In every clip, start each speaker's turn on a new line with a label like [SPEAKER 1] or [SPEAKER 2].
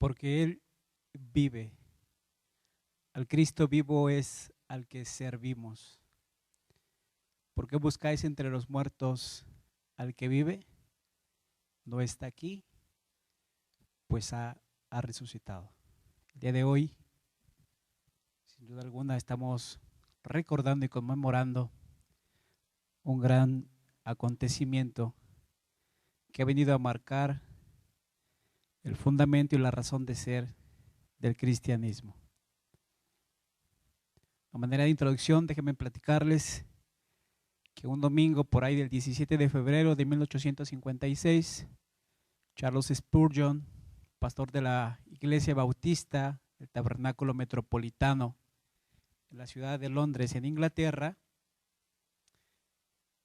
[SPEAKER 1] porque Él vive. Al Cristo vivo es al que servimos. ¿Por qué buscáis entre los muertos al que vive? No está aquí, pues ha resucitado. El día de hoy, sin duda alguna, estamos recordando y conmemorando un gran acontecimiento que ha venido a marcar el fundamento y la razón de ser del cristianismo. A manera de introducción, déjenme platicarles que un domingo por ahí del 17 de febrero de 1856, Charles Spurgeon, pastor de la Iglesia Bautista del Tabernáculo Metropolitano en la ciudad de Londres, en Inglaterra,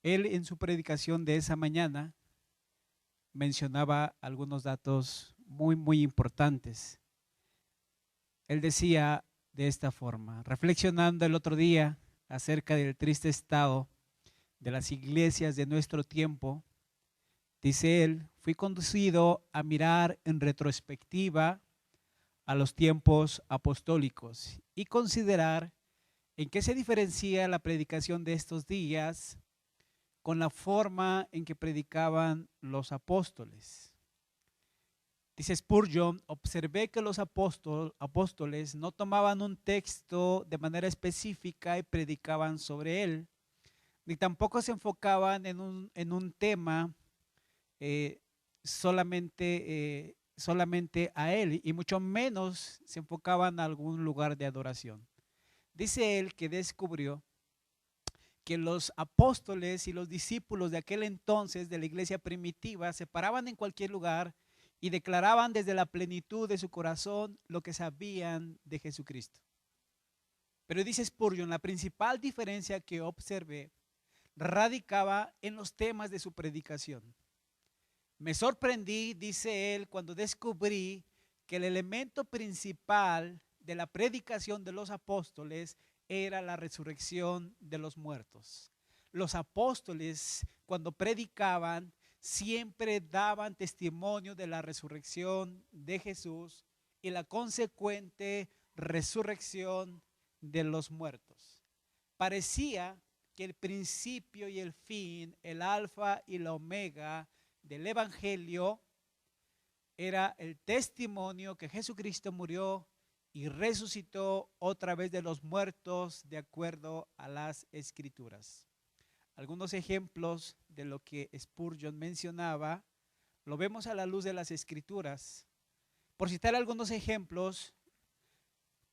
[SPEAKER 1] él en su predicación de esa mañana mencionaba algunos datos muy importantes. Él decía de esta forma, reflexionando el otro día acerca del triste estado de las iglesias de nuestro tiempo, dice él, fui conducido a mirar en retrospectiva a los tiempos apostólicos y considerar en qué se diferencia la predicación de estos días con la forma en que predicaban los apóstoles. Dice Spurgeon, observé que los apóstoles no tomaban un texto de manera específica y predicaban sobre él, ni tampoco se enfocaban en un tema solamente a él, y mucho menos se enfocaban a algún lugar de adoración. Dice él que descubrió que los apóstoles y los discípulos de aquel entonces de la iglesia primitiva se paraban en cualquier lugar y declaraban desde la plenitud de su corazón lo que sabían de Jesucristo. Pero dice Spurgeon, la principal diferencia que observé radicaba en los temas de su predicación. Me sorprendí, dice él, cuando descubrí que el elemento principal de la predicación de los apóstoles era la resurrección de los muertos. Los apóstoles, cuando predicaban, siempre daban testimonio de la resurrección de Jesús y la consecuente resurrección de los muertos. Parecía que el principio y el fin, el alfa y la omega del evangelio era el testimonio que Jesucristo murió y resucitó otra vez de los muertos de acuerdo a las escrituras. Algunos ejemplos de lo que Spurgeon mencionaba lo vemos a la luz de las escrituras. Por citar algunos ejemplos,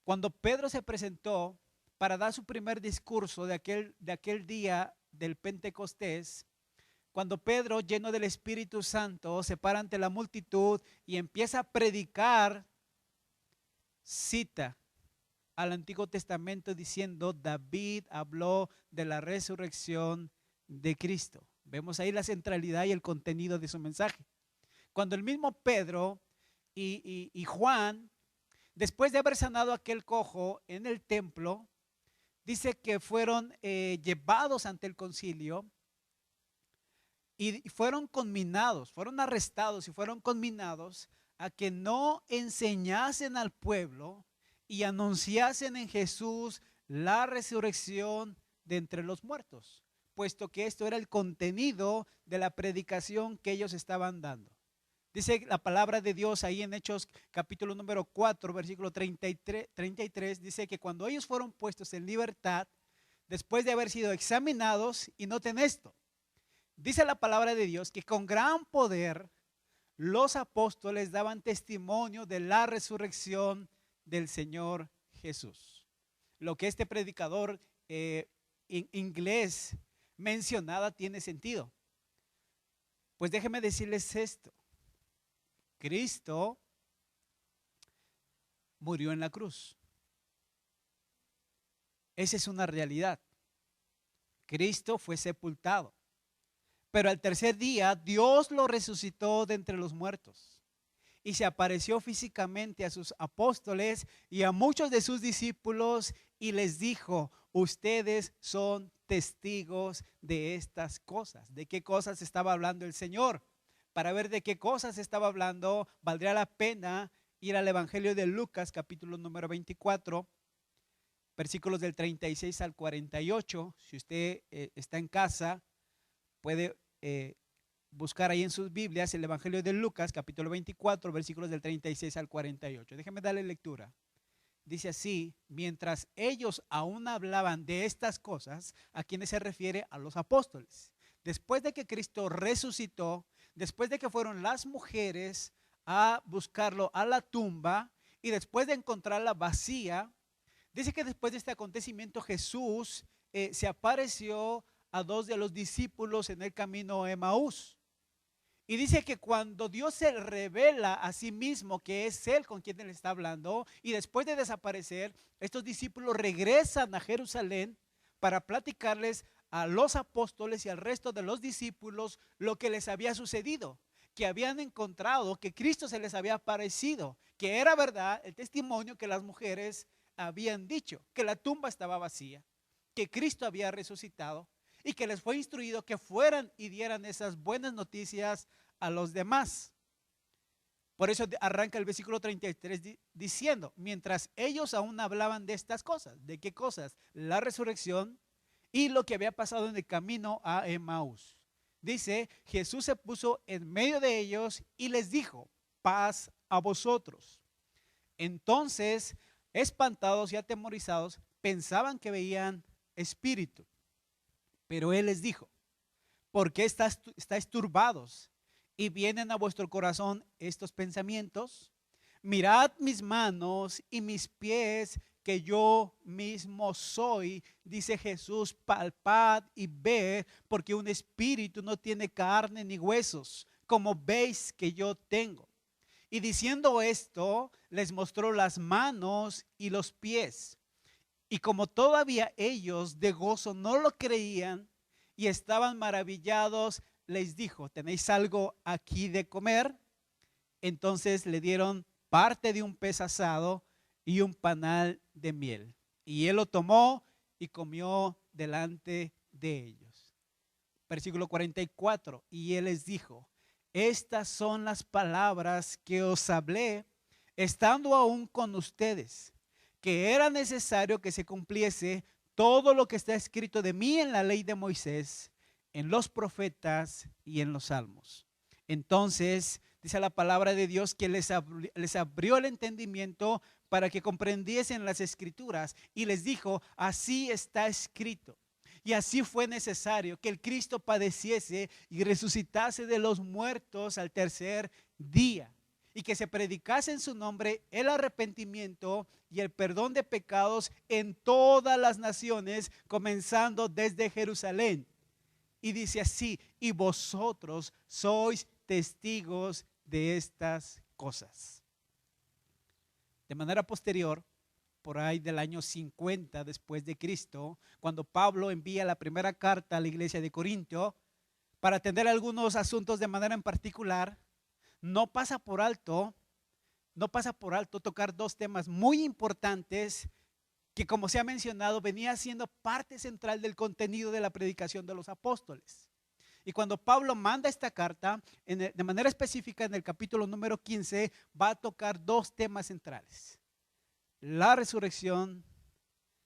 [SPEAKER 1] cuando Pedro se presentó para dar su primer discurso de aquel día del Pentecostés, cuando Pedro, lleno del Espíritu Santo, se para ante la multitud y empieza a predicar, cita al Antiguo Testamento diciendo, David habló de la resurrección de Cristo. Vemos ahí la centralidad y el contenido de su mensaje. Cuando el mismo Pedro y Juan, después de haber sanado a aquel cojo en el templo, dice que fueron llevados ante el concilio y fueron conminados, fueron arrestados y fueron conminados a que no enseñasen al pueblo y anunciasen en Jesús la resurrección de entre los muertos, puesto que esto era el contenido de la predicación que ellos estaban dando. Dice la palabra de Dios ahí en Hechos capítulo número 4, versículo 33, dice que cuando ellos fueron puestos en libertad, después de haber sido examinados, y noten esto, dice la palabra de Dios que con gran poder los apóstoles daban testimonio de la resurrección del Señor Jesús. Lo que este predicador en inglés mencionaba tiene sentido. Pues déjenme decirles esto. Cristo murió en la cruz. Esa es una realidad. Cristo fue sepultado. Pero al tercer día Dios lo resucitó de entre los muertos y se apareció físicamente a sus apóstoles y a muchos de sus discípulos y les dijo, ustedes son testigos de estas cosas. ¿De qué cosas estaba hablando el Señor? Para ver de qué cosas estaba hablando, valdría la pena ir al Evangelio de Lucas, capítulo número 24, versículos del 36 al 48. Si usted está en casa, puede buscar ahí en sus Biblias el Evangelio de Lucas, capítulo 24, versículos del 36 al 48. Déjeme darle lectura. Dice así: mientras ellos aún hablaban de estas cosas, ¿a quiénes se refiere? A los apóstoles. Después de que Cristo resucitó, después de que fueron las mujeres a buscarlo a la tumba y después de encontrarla vacía, dice que después de este acontecimiento Jesús se apareció a dos de los discípulos en el camino a Emaús. Y dice que cuando Dios se revela a sí mismo que es Él con quien Él está hablando, y después de desaparecer, estos discípulos regresan a Jerusalén para platicarles a los apóstoles y al resto de los discípulos lo que les había sucedido, que habían encontrado que Cristo se les había aparecido, que era verdad el testimonio que las mujeres habían dicho, que la tumba estaba vacía, que Cristo había resucitado, y que les fue instruido que fueran y dieran esas buenas noticias a los demás. Por eso arranca el versículo 33 diciendo: mientras ellos aún hablaban de estas cosas. ¿De qué cosas? La resurrección y lo que había pasado en el camino a Emaús. Dice: Jesús se puso en medio de ellos y les dijo: paz a vosotros. Entonces, espantados y atemorizados, pensaban que veían espíritu. Pero Él les dijo: ¿por qué estáis turbados y vienen a vuestro corazón estos pensamientos? Mirad mis manos y mis pies, que yo mismo soy, dice Jesús. Palpad y ved, porque un espíritu no tiene carne ni huesos, como veis que yo tengo. Y diciendo esto, les mostró las manos y los pies. Y como todavía ellos de gozo no lo creían y estaban maravillados, les dijo: ¿tenéis algo aquí de comer? Entonces le dieron parte de un pez asado y un panal de miel. Y él lo tomó y comió delante de ellos. Versículo 44. Y él les dijo: estas son las palabras que os hablé estando aún con ustedes, que era necesario que se cumpliese todo lo que está escrito de mí en la ley de Moisés, en los profetas y en los salmos. Entonces dice la palabra de Dios que les abrió el entendimiento para que comprendiesen las escrituras, y les dijo: así está escrito. Y así fue necesario que el Cristo padeciese y resucitase de los muertos al tercer día, y que se predicase en su nombre el arrepentimiento y el perdón de pecados en todas las naciones, comenzando desde Jerusalén. Y dice así: y vosotros sois testigos de estas cosas. De manera posterior, por ahí del año 50 después de Cristo, cuando Pablo envía la primera carta a la iglesia de Corinto para atender algunos asuntos de manera en particular, no pasa por alto tocar dos temas muy importantes que, como se ha mencionado, venía siendo parte central del contenido de la predicación de los apóstoles. Y cuando Pablo manda esta carta, de manera específica en el capítulo número 15, va a tocar dos temas centrales: la resurrección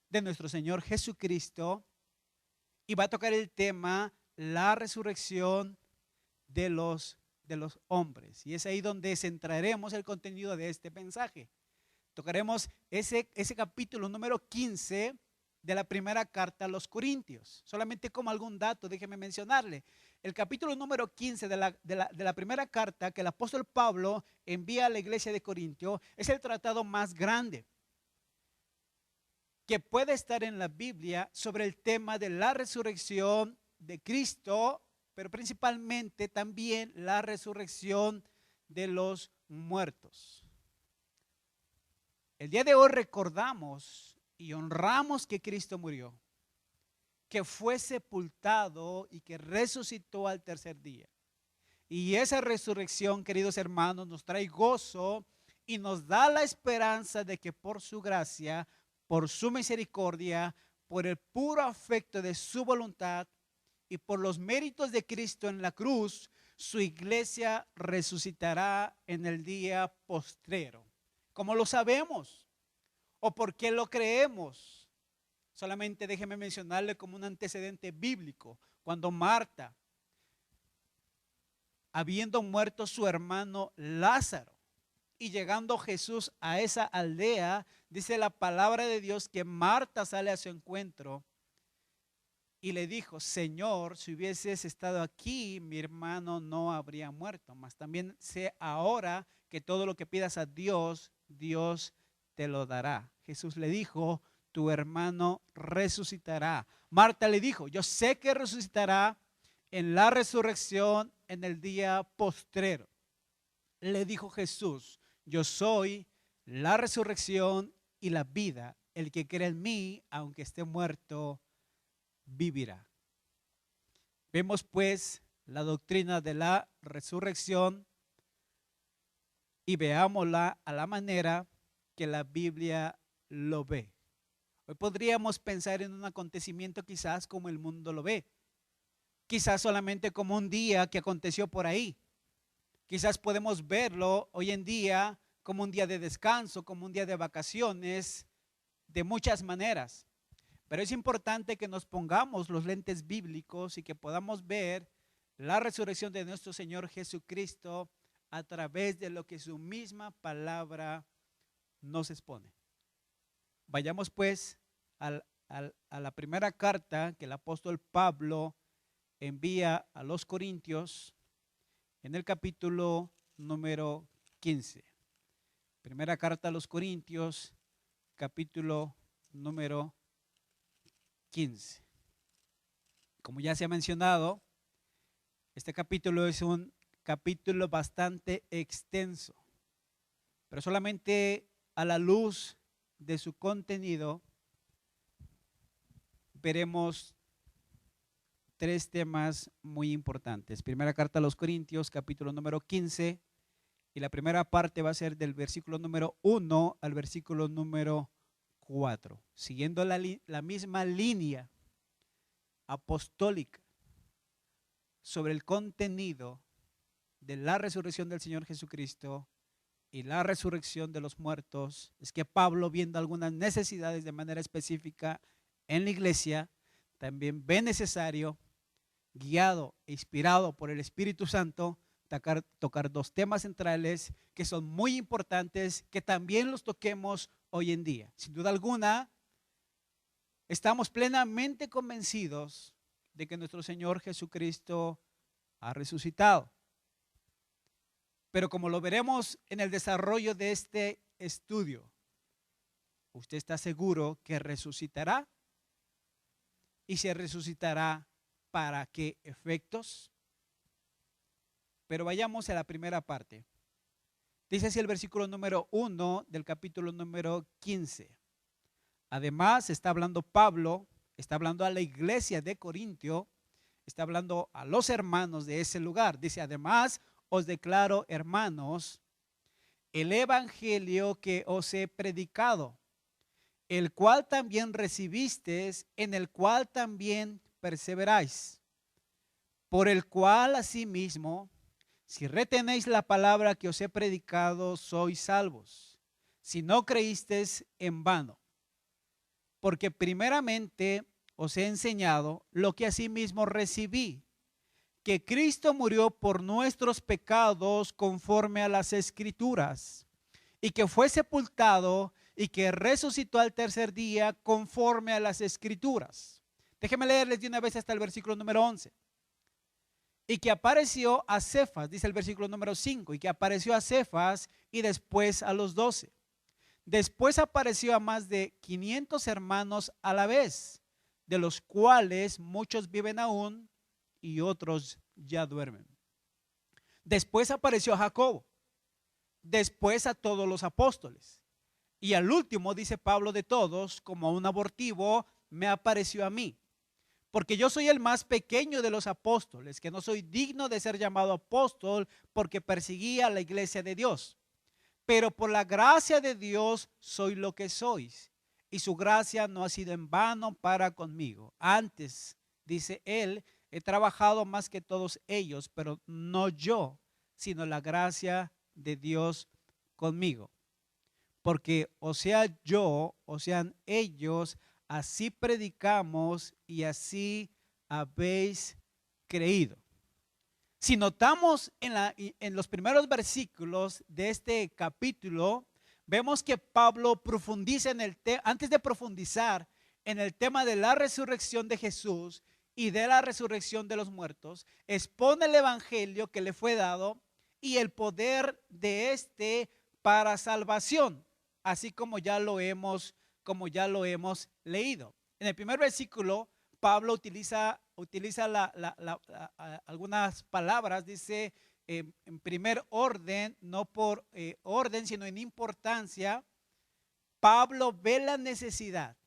[SPEAKER 1] de nuestro Señor Jesucristo, y va a tocar el tema la resurrección de los hombres. Y es ahí donde centraremos el contenido de este mensaje. Tocaremos ese capítulo número 15 de la primera carta a los Corintios. Solamente como algún dato, déjeme mencionarle. El capítulo número 15 de la primera carta que el apóstol Pablo envía a la iglesia de Corintio es el tratado más grande que puede estar en la Biblia sobre el tema de la resurrección de Cristo, pero principalmente también la resurrección de los muertos. El día de hoy recordamos y honramos que Cristo murió, que fue sepultado y que resucitó al tercer día. Y esa resurrección, queridos hermanos, nos trae gozo y nos da la esperanza de que por su gracia, por su misericordia, por el puro afecto de su voluntad y por los méritos de Cristo en la cruz, su iglesia resucitará en el día postrero. ¿Cómo lo sabemos? ¿O por qué lo creemos? Solamente déjeme mencionarle como un antecedente bíblico. Cuando Marta, habiendo muerto su hermano Lázaro, y llegando Jesús a esa aldea, dice la palabra de Dios que Marta sale a su encuentro y le dijo: Señor, si hubieses estado aquí, mi hermano no habría muerto. Mas también sé ahora que todo lo que pidas a Dios, Dios te lo dará. Jesús le dijo: tu hermano resucitará. Marta le dijo: yo sé que resucitará en la resurrección en el día postrero. Le dijo Jesús: yo soy la resurrección y la vida. El que cree en mí, aunque esté muerto, vivirá. Vemos pues la doctrina de la resurrección y veámosla a la manera que la Biblia lo ve. Hoy podríamos pensar en un acontecimiento quizás como el mundo lo ve, quizás solamente como un día que aconteció por ahí. Quizás podemos verlo hoy en día como un día de descanso, como un día de vacaciones, de muchas maneras. Pero es importante que nos pongamos los lentes bíblicos y que podamos ver la resurrección de nuestro Señor Jesucristo a través de lo que su misma palabra nos expone. Vayamos pues a la primera carta que el apóstol Pablo envía a los Corintios, en el capítulo número 15. Primera carta a los Corintios, capítulo número 15. Como ya se ha mencionado, este capítulo es un capítulo bastante extenso, pero solamente a la luz de su contenido veremos tres temas muy importantes. Primera carta a los Corintios, capítulo número 15, y la primera parte va a ser del versículo número 1 al versículo número 4, siguiendo la misma línea apostólica sobre el contenido de la resurrección del Señor Jesucristo y la resurrección de los muertos. Es que Pablo, viendo algunas necesidades de manera específica en la iglesia, también ve necesario, guiado e inspirado por el Espíritu Santo, tocar dos temas centrales que son muy importantes, que también los toquemos hoy en día. Sin duda alguna, estamos plenamente convencidos de que nuestro Señor Jesucristo ha resucitado. Pero como lo veremos en el desarrollo de este estudio, ¿usted está seguro que resucitará? ¿Y se resucitará para qué efectos? Pero vayamos a la primera parte. Dice así el versículo número 1 del capítulo número 15. Además, está hablando Pablo, está hablando a la iglesia de Corintio, está hablando a los hermanos de ese lugar. Dice: además, os declaro, hermanos, el evangelio que os he predicado, el cual también recibisteis, en el cual también perseveráis, por el cual asimismo, si retenéis la palabra que os he predicado, sois salvos, si no creísteis en vano. Porque primeramente os he enseñado lo que asimismo recibí, que Cristo murió por nuestros pecados conforme a las Escrituras, y que fue sepultado y que resucitó al tercer día conforme a las Escrituras. Déjenme leerles de una vez hasta el versículo número 11. Y que apareció a Cefas, dice el versículo número 5, y que apareció a Cefas y después a los 12. Después apareció a más de 500 hermanos a la vez, de los cuales muchos viven aún y otros ya duermen. Después apareció a Jacobo, después a todos los apóstoles. Y al último, dice Pablo, de todos, como a un abortivo, me apareció a mí. Porque yo soy el más pequeño de los apóstoles, que no soy digno de ser llamado apóstol porque perseguía a la iglesia de Dios. Pero por la gracia de Dios soy lo que sois. Y su gracia no ha sido en vano para conmigo. Antes, dice él, he trabajado más que todos ellos, pero no yo, sino la gracia de Dios conmigo. porque o sea yo, o sean ellos, así predicamos y así habéis creído. Si notamos en los primeros versículos de este capítulo, vemos que Pablo profundiza antes de profundizar en el tema de la resurrección de Jesús y de la resurrección de los muertos, expone el evangelio que le fue dado y el poder de este para salvación, así como ya lo hemos leído. En el primer versículo, Pablo utiliza algunas palabras, dice en primer orden, no por orden, sino en importancia. Pablo ve la necesidad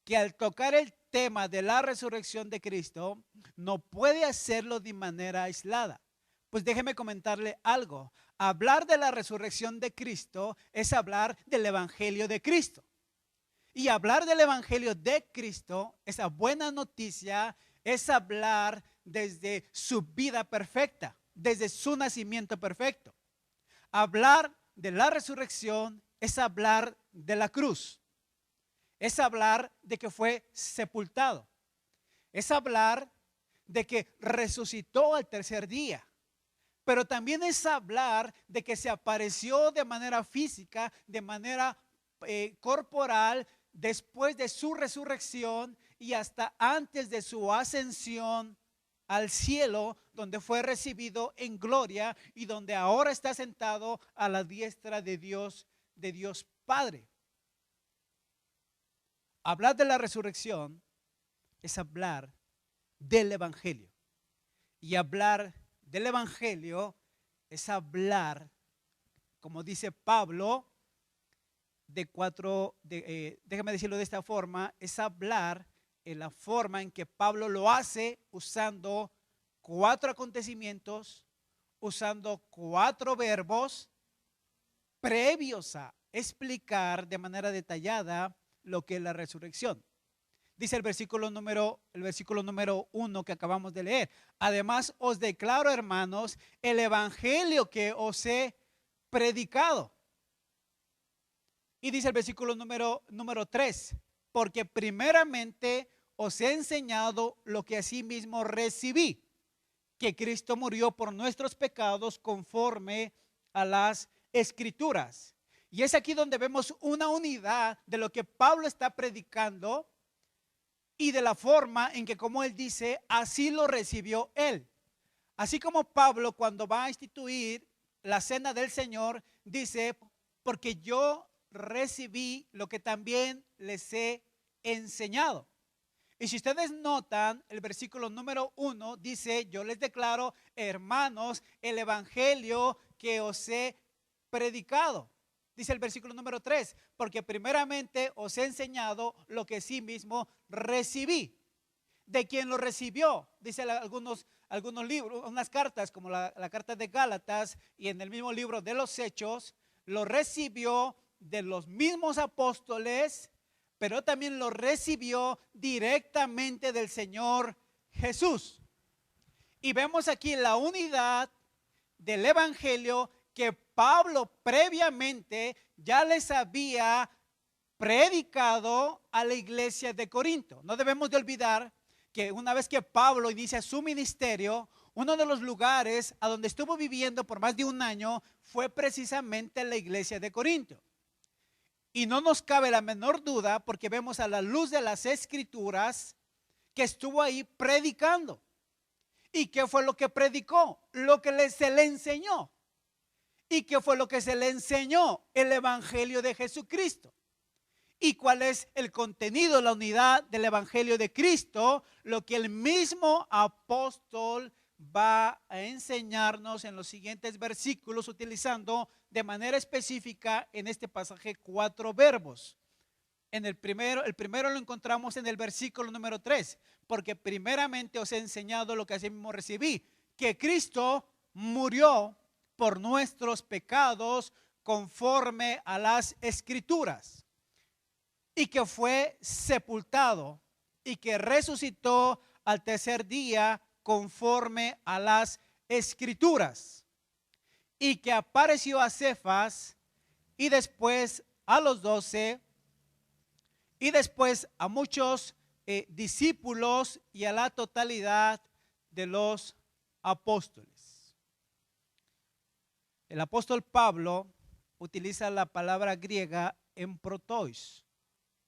[SPEAKER 1] que al tocar el tema de la resurrección de Cristo, no puede hacerlo de manera aislada. Pues déjeme comentarle algo. Hablar de la resurrección de Cristo es hablar del evangelio de Cristo. Y hablar del evangelio de Cristo, esa buena noticia, es hablar desde su vida perfecta, desde su nacimiento perfecto. Hablar de la resurrección es hablar de la cruz. Es hablar de que fue sepultado. Es hablar de que resucitó al tercer día. Pero también es hablar de que se apareció de manera física, de manera corporal, después de su resurrección y hasta antes de su ascensión al cielo, donde fue recibido en gloria y donde ahora está sentado a la diestra de Dios Padre. Hablar de la resurrección es hablar del evangelio. Y hablar del evangelio es hablar, como dice Pablo, déjame decirlo de esta forma, es hablar en la forma en que Pablo lo hace, usando 4 acontecimientos, usando 4 verbos previos a explicar de manera detallada lo que es la resurrección. Dice el versículo número 1 que acabamos de leer. Además os declaro, hermanos, el evangelio que os he predicado. Y dice el versículo número 3, porque primeramente os he enseñado lo que asimismo recibí, que Cristo murió por nuestros pecados conforme a las Escrituras. Y es aquí donde vemos una unidad de lo que Pablo está predicando y de la forma en que, como él dice, así lo recibió él. Así como Pablo, cuando va a instituir la cena del Señor, dice, porque yo recibí lo que también les he enseñado. Y si ustedes notan, el versículo número 1 dice, yo les declaro, hermanos, el evangelio que os he predicado. Dice el versículo número 3, porque primeramente os he enseñado lo que sí mismo recibí. ¿De quién lo recibió? Dice algunos libros, unas cartas como la carta de Gálatas y en el mismo libro de los Hechos, lo recibió de los mismos apóstoles, pero también lo recibió directamente del Señor Jesús. Y vemos aquí la unidad del evangelio que Pablo previamente ya les había predicado a la iglesia de Corinto. No debemos de olvidar que una vez que Pablo inicia su ministerio, uno de los lugares a donde estuvo viviendo por más de un año fue precisamente la iglesia de Corinto. Y no nos cabe la menor duda, porque vemos a la luz de las Escrituras que estuvo ahí predicando. ¿Y qué fue lo que predicó? Lo que se le enseñó. ¿Y qué fue lo que se le enseñó? El evangelio de Jesucristo. ¿Y cuál es el contenido, la unidad del evangelio de Cristo? Lo que el mismo apóstol va a enseñarnos en los siguientes versículos, utilizando de manera específica en este pasaje 4 verbos. El primero lo encontramos en el versículo número 3, porque primeramente os he enseñado lo que asimismo recibí, que Cristo murió por nuestros pecados conforme a las Escrituras, y que fue sepultado y que resucitó al tercer día conforme a las Escrituras, y que apareció a Cefas y después a los 12, y después a muchos discípulos y a la totalidad de los apóstoles. El apóstol Pablo utiliza la palabra griega emprotois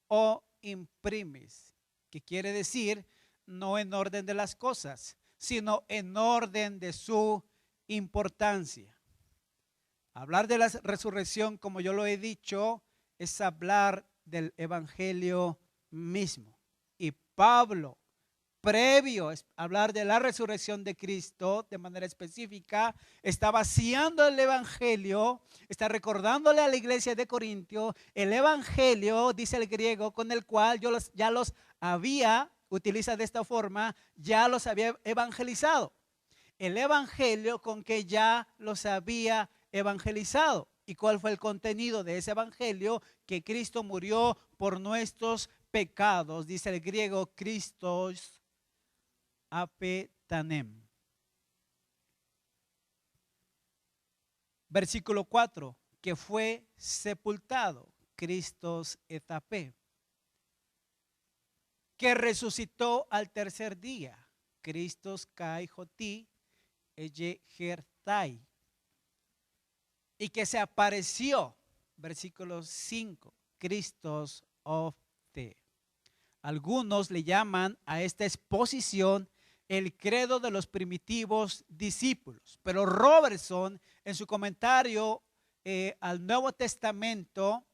[SPEAKER 1] o imprimis, que quiere decir no en orden de las cosas, sino en orden de su importancia. Hablar de la resurrección, como yo lo he dicho, es hablar del evangelio mismo. Y Pablo, previo a hablar de la resurrección de Cristo de manera específica, está vaciando el evangelio, está recordándole a la iglesia de Corintio el evangelio, dice el griego, con el cual ya los había, utiliza de esta forma, ya los había evangelizado. El evangelio con que ya los había evangelizado. ¿Y cuál fue el contenido de ese evangelio? Que Cristo murió por nuestros pecados, dice el griego Christos apetanem. Versículo 4, que fue sepultado, Christos etapé, que resucitó al tercer día, Christos kai joti eyegertai, y que se apareció, versículo 5, Christos of te. Algunos le llaman a esta exposición el credo de los primitivos discípulos, pero Robertson en su comentario al Nuevo Testamento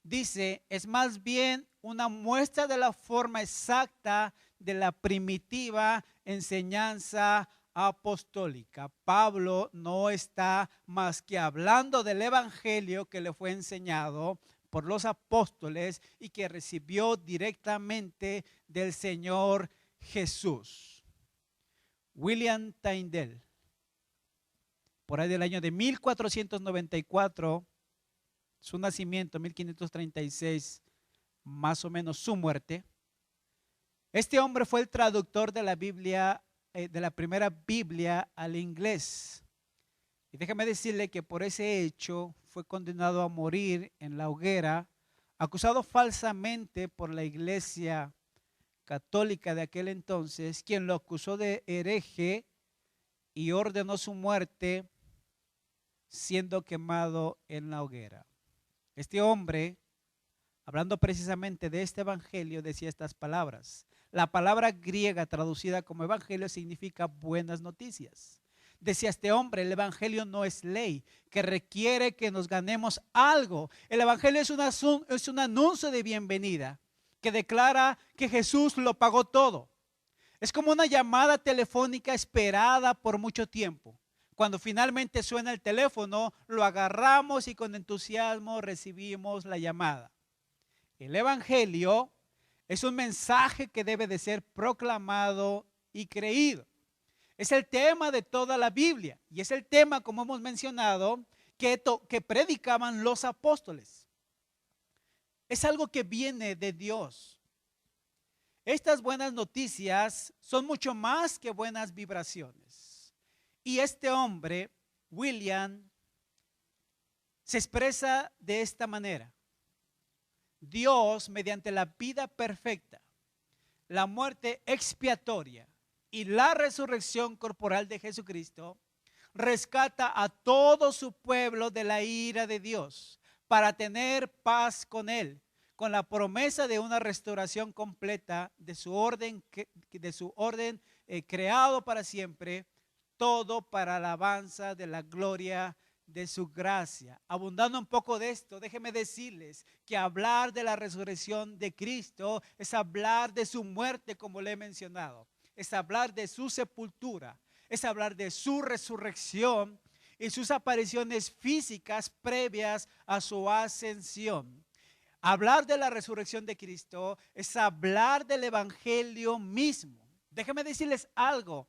[SPEAKER 1] dice, es más bien una muestra de la forma exacta de la primitiva enseñanza apostólica. Pablo no está más que hablando del evangelio que le fue enseñado por los apóstoles y que recibió directamente del Señor Jesús. William Tyndale, por ahí del año de 1494, su nacimiento, 1536, más o menos su muerte. Este hombre fue el traductor de la Biblia, de la primera Biblia al inglés. Y déjame decirle que por ese hecho fue condenado a morir en la hoguera, acusado falsamente por la iglesia católica de aquel entonces, quien lo acusó de hereje y ordenó su muerte siendo quemado en la hoguera. Este hombre, hablando precisamente de este evangelio, decía estas palabras. La palabra griega traducida como evangelio significa buenas noticias. Decía este hombre, el evangelio no es ley que requiere que nos ganemos algo. El evangelio es un anuncio de bienvenida que declara que Jesús lo pagó todo. Es como una llamada telefónica esperada por mucho tiempo. Cuando finalmente suena el teléfono, lo agarramos y con entusiasmo recibimos la llamada. El evangelio es un mensaje que debe de ser proclamado y creído. Es el tema de toda la Biblia y es el tema, como hemos mencionado, que predicaban los apóstoles. Es algo que viene de Dios. Estas buenas noticias son mucho más que buenas vibraciones. Y este hombre, William, se expresa de esta manera. Dios, mediante la vida perfecta, la muerte expiatoria y la resurrección corporal de Jesucristo, rescata a todo su pueblo de la ira de Dios para tener paz con Él, con la promesa de una restauración completa de su orden creado para siempre, todo para alabanza de la gloria de su gracia. Abundando un poco de esto, déjenme decirles que hablar de la resurrección de Cristo es hablar de su muerte, como le he mencionado. Es hablar de su sepultura, es hablar de su resurrección y sus apariciones físicas previas a su ascensión. Hablar de la resurrección de Cristo es hablar del evangelio mismo. Déjenme decirles algo.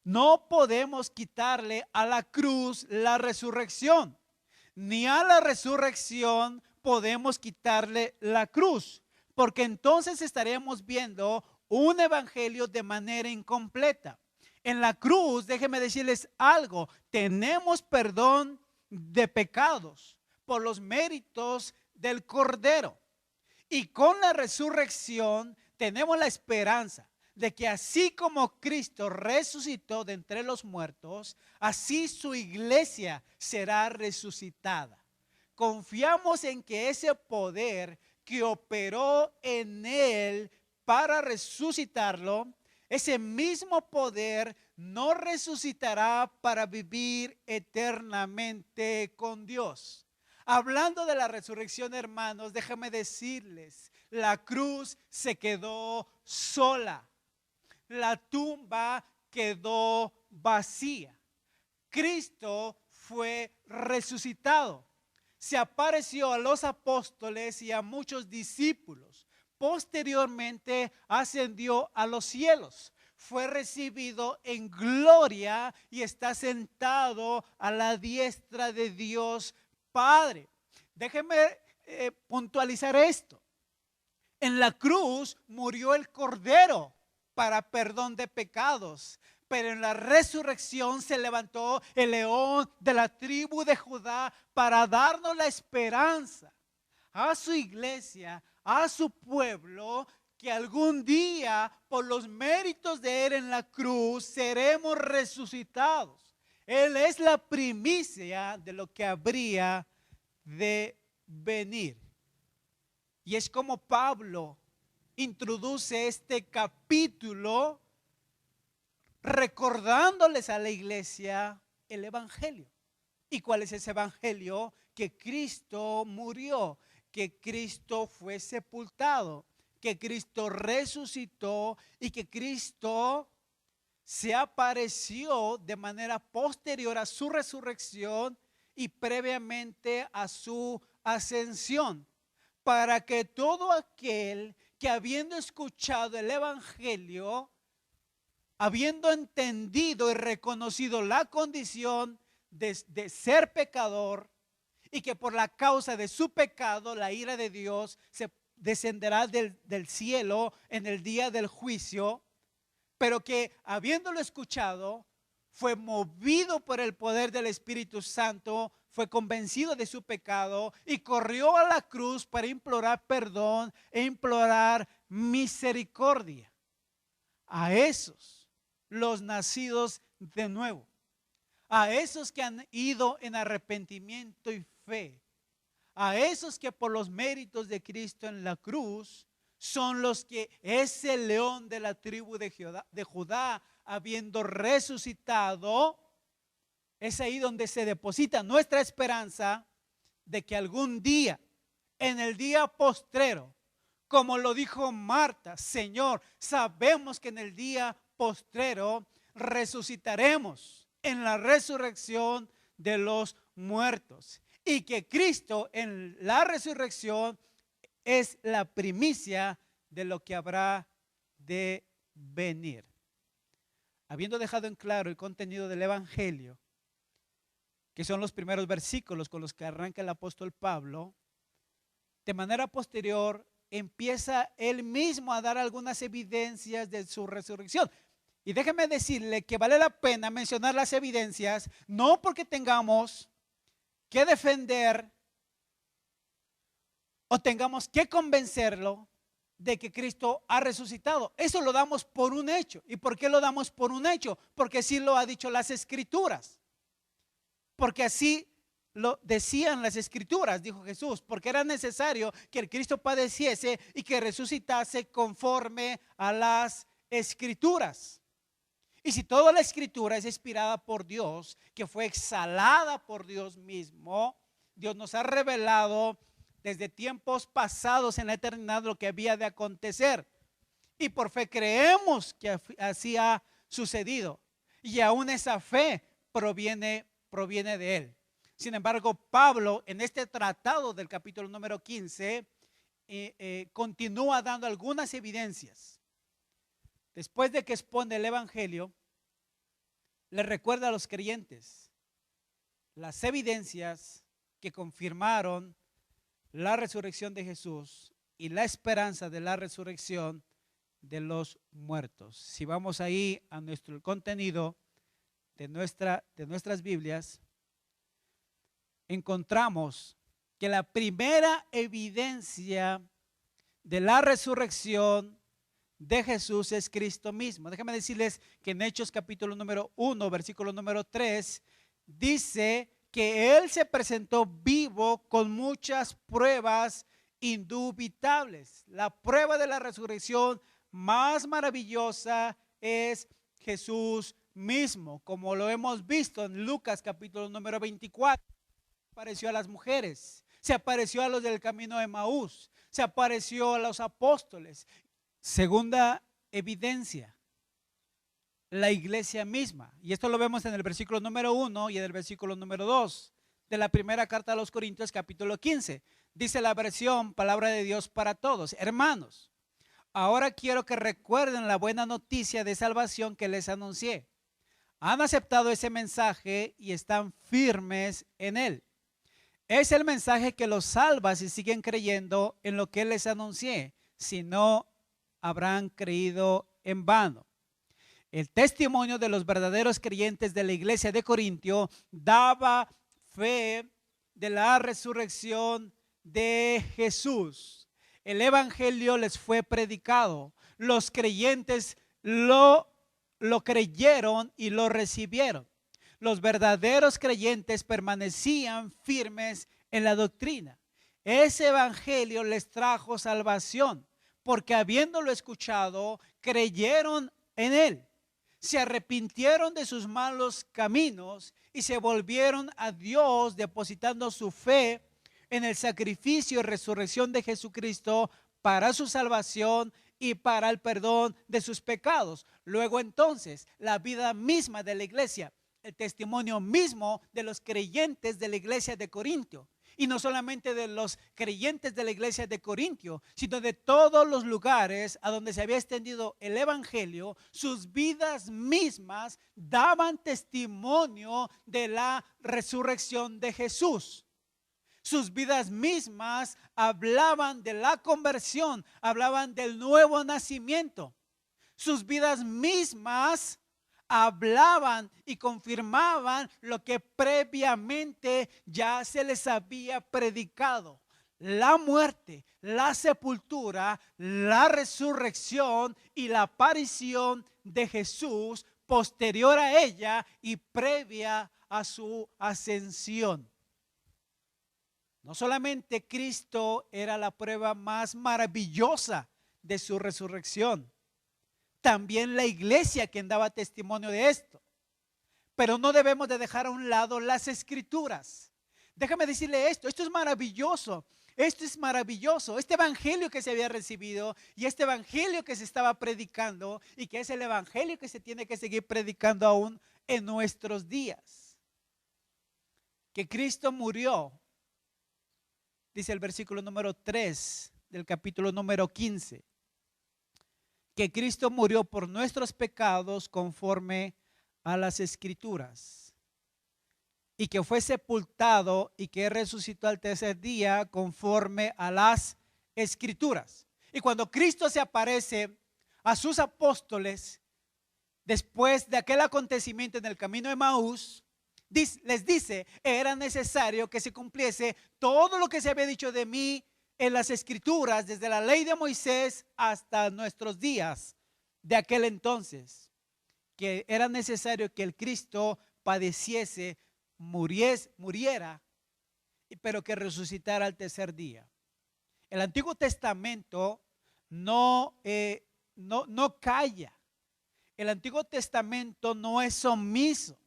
[SPEAKER 1] No podemos quitarle a la cruz la resurrección, ni a la resurrección podemos quitarle la cruz, porque entonces estaremos viendo un evangelio de manera incompleta. En la cruz, déjenme decirles algo, tenemos perdón de pecados, por los méritos del Cordero. Y con la resurrección tenemos la esperanza de que así como Cristo resucitó de entre los muertos, así su iglesia será resucitada. Confiamos en que ese poder que operó en él para resucitarlo, ese mismo poder no resucitará para vivir eternamente con Dios. Hablando de la resurrección, hermanos, déjame decirles, la cruz se quedó sola. La tumba quedó vacía. Cristo fue resucitado. Se apareció a los apóstoles y a muchos discípulos. Posteriormente ascendió a los cielos. Fue recibido en gloria y está sentado a la diestra de Dios Padre. Déjenme puntualizar esto. En la cruz murió el Cordero para perdón de pecados, pero en la resurrección se levantó el león de la tribu de Judá para darnos la esperanza a su iglesia, a su pueblo, que algún día por los méritos de él en la cruz seremos resucitados. Él es la primicia de lo que habría de venir. Y es como Pablo introduce este capítulo recordándoles a la iglesia el evangelio. ¿Y cuál es ese evangelio? Que Cristo murió, que Cristo fue sepultado, que Cristo resucitó y que Cristo se apareció de manera posterior a su resurrección y previamente a su ascensión, para que todo aquel que habiendo escuchado el evangelio, habiendo entendido y reconocido la condición de ser pecador y que por la causa de su pecado la ira de Dios se descenderá del cielo en el día del juicio, pero que habiéndolo escuchado fue movido por el poder del Espíritu Santo, fue convencido de su pecado y corrió a la cruz para implorar perdón e implorar misericordia. A esos, los nacidos de nuevo, a esos que han ido en arrepentimiento y fe, a esos que por los méritos de Cristo en la cruz son los que ese león de la tribu de Judá, habiendo resucitado, es ahí donde se deposita nuestra esperanza de que algún día, en el día postrero, como lo dijo Marta, Señor, sabemos que en el día postrero resucitaremos en la resurrección de los muertos y que Cristo en la resurrección es la primicia de lo que habrá de venir. Habiendo dejado en claro el contenido del evangelio, que son los primeros versículos con los que arranca el apóstol Pablo, de manera posterior empieza él mismo a dar algunas evidencias de su resurrección. Y déjeme decirle que vale la pena mencionar las evidencias, no porque tengamos que defender o tengamos que convencerlo de que Cristo ha resucitado. Eso lo damos por un hecho. ¿Y por qué lo damos por un hecho? Porque así lo ha dicho las Escrituras. Porque así lo decían las Escrituras, dijo Jesús, porque era necesario que el Cristo padeciese y que resucitase conforme a las Escrituras. Y si toda la Escritura es inspirada por Dios, que fue exhalada por Dios mismo, Dios nos ha revelado desde tiempos pasados en la eternidad lo que había de acontecer. Y por fe creemos que así ha sucedido. Y aún esa fe proviene de Él. Sin embargo, Pablo en este tratado del capítulo número 15 continúa dando algunas evidencias. Después de que expone el evangelio, le recuerda a los creyentes las evidencias que confirmaron la resurrección de Jesús y la esperanza de la resurrección de los muertos. Si vamos ahí a nuestro contenido de nuestras Biblias, encontramos que la primera evidencia de la resurrección de Jesús es Cristo mismo. Déjenme decirles que en Hechos capítulo número 1, versículo número 3, dice que Él se presentó vivo con muchas pruebas indubitables. La prueba de la resurrección más maravillosa es Jesús mismo, como lo hemos visto en Lucas capítulo número 24. Apareció a las mujeres, se apareció a los del camino de Maús, se apareció a los apóstoles. Segunda evidencia, la iglesia misma. Y esto lo vemos en el versículo número 1 y en el versículo número 2 de la primera carta a los Corintios capítulo 15. Dice la versión Palabra de Dios para Todos: hermanos, ahora quiero que recuerden la buena noticia de salvación que les anuncié. Han aceptado ese mensaje y están firmes en él. Es el mensaje que los salva si siguen creyendo en lo que les anuncié. Si no, habrán creído en vano. El testimonio de los verdaderos creyentes de la iglesia de Corintio daba fe de la resurrección de Jesús. El evangelio les fue predicado. Los creyentes lo creyeron y lo recibieron. Los verdaderos creyentes permanecían firmes en la doctrina. Ese evangelio les trajo salvación, porque habiéndolo escuchado, creyeron en él. Se arrepintieron de sus malos caminos y se volvieron a Dios, depositando su fe en el sacrificio y resurrección de Jesucristo para su salvación y para el perdón de sus pecados. Luego entonces, la vida misma de la iglesia, el testimonio mismo de los creyentes de la iglesia de Corintio, y no solamente de los creyentes de la iglesia de Corintio, sino de todos los lugares a donde se había extendido el evangelio, sus vidas mismas daban testimonio de la resurrección de Jesús. Sus vidas mismas hablaban de la conversión, hablaban del nuevo nacimiento. Sus vidas mismas hablaban y confirmaban lo que previamente ya se les había predicado: la muerte, la sepultura, la resurrección y la aparición de Jesús posterior a ella y previa a su ascensión. No solamente Cristo era la prueba más maravillosa de su resurrección, también la iglesia quien daba testimonio de esto. Pero no debemos de dejar a un lado las escrituras. Déjame decirle esto es maravilloso. Esto es maravilloso. Este evangelio que se había recibido y este evangelio que se estaba predicando, y que es el evangelio que se tiene que seguir predicando aún en nuestros días. Que Cristo murió, dice el versículo número 3 del capítulo número 15. Que Cristo murió por nuestros pecados conforme a las escrituras, y que fue sepultado y que resucitó al tercer día conforme a las escrituras. Y cuando Cristo se aparece a sus apóstoles después de aquel acontecimiento en el camino de Maús, les dice: era necesario que se cumpliese todo lo que se había dicho de mí en las escrituras, desde la ley de Moisés hasta nuestros días de aquel entonces, que era necesario que el Cristo padeciese, muriera, pero que resucitara al tercer día. El Antiguo Testamento no calla. El Antiguo Testamento no es omiso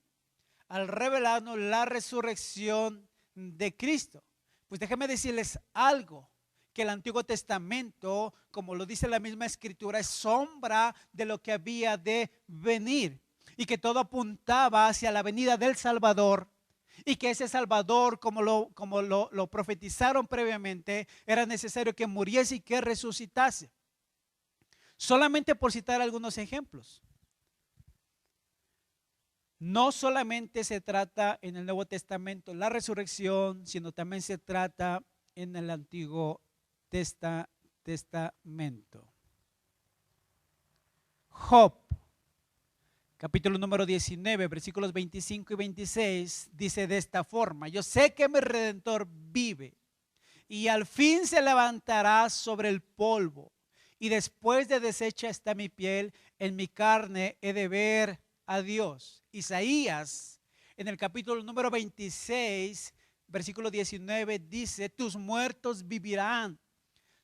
[SPEAKER 1] al revelarnos la resurrección de Cristo. Pues déjenme decirles algo, que el Antiguo Testamento, como lo dice la misma escritura, es sombra de lo que había de venir, y que todo apuntaba hacia la venida del Salvador, y que ese Salvador, como lo profetizaron previamente, era necesario que muriese y que resucitase. Solamente por citar algunos ejemplos. No solamente se trata en el Nuevo Testamento la resurrección, sino también se trata en el Antiguo Testamento. Job, capítulo número 19, versículos 25 y 26, dice de esta forma: yo sé que mi Redentor vive y al fin se levantará sobre el polvo. Y después de deshecha está mi piel, en mi carne he de ver a Dios. Isaías, en el capítulo número 26, versículo 19, dice: tus muertos vivirán,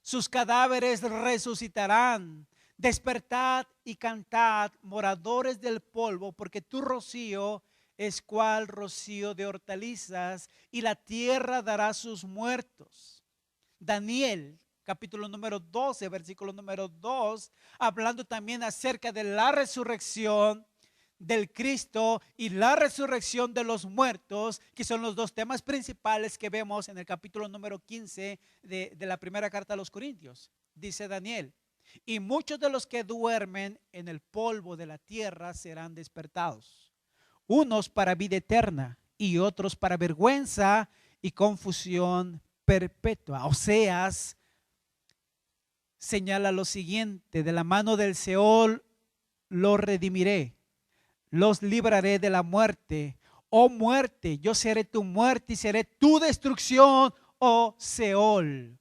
[SPEAKER 1] sus cadáveres resucitarán. Despertad y cantad, moradores del polvo, porque tu rocío es cual rocío de hortalizas, y la tierra dará sus muertos. Daniel, capítulo número 12, versículo número 2, hablando también acerca de la resurrección del Cristo y la resurrección de los muertos, que son los dos temas principales que vemos en el capítulo número 15 de la primera carta a los Corintios. Dice Daniel: y muchos de los que duermen en el polvo de la tierra serán despertados, unos para vida eterna y otros para vergüenza y confusión perpetua. Oseas señala lo siguiente: de la mano del Seol los redimiré, los libraré de la muerte. Oh muerte, yo seré tu muerte y seré tu destrucción, oh Seol.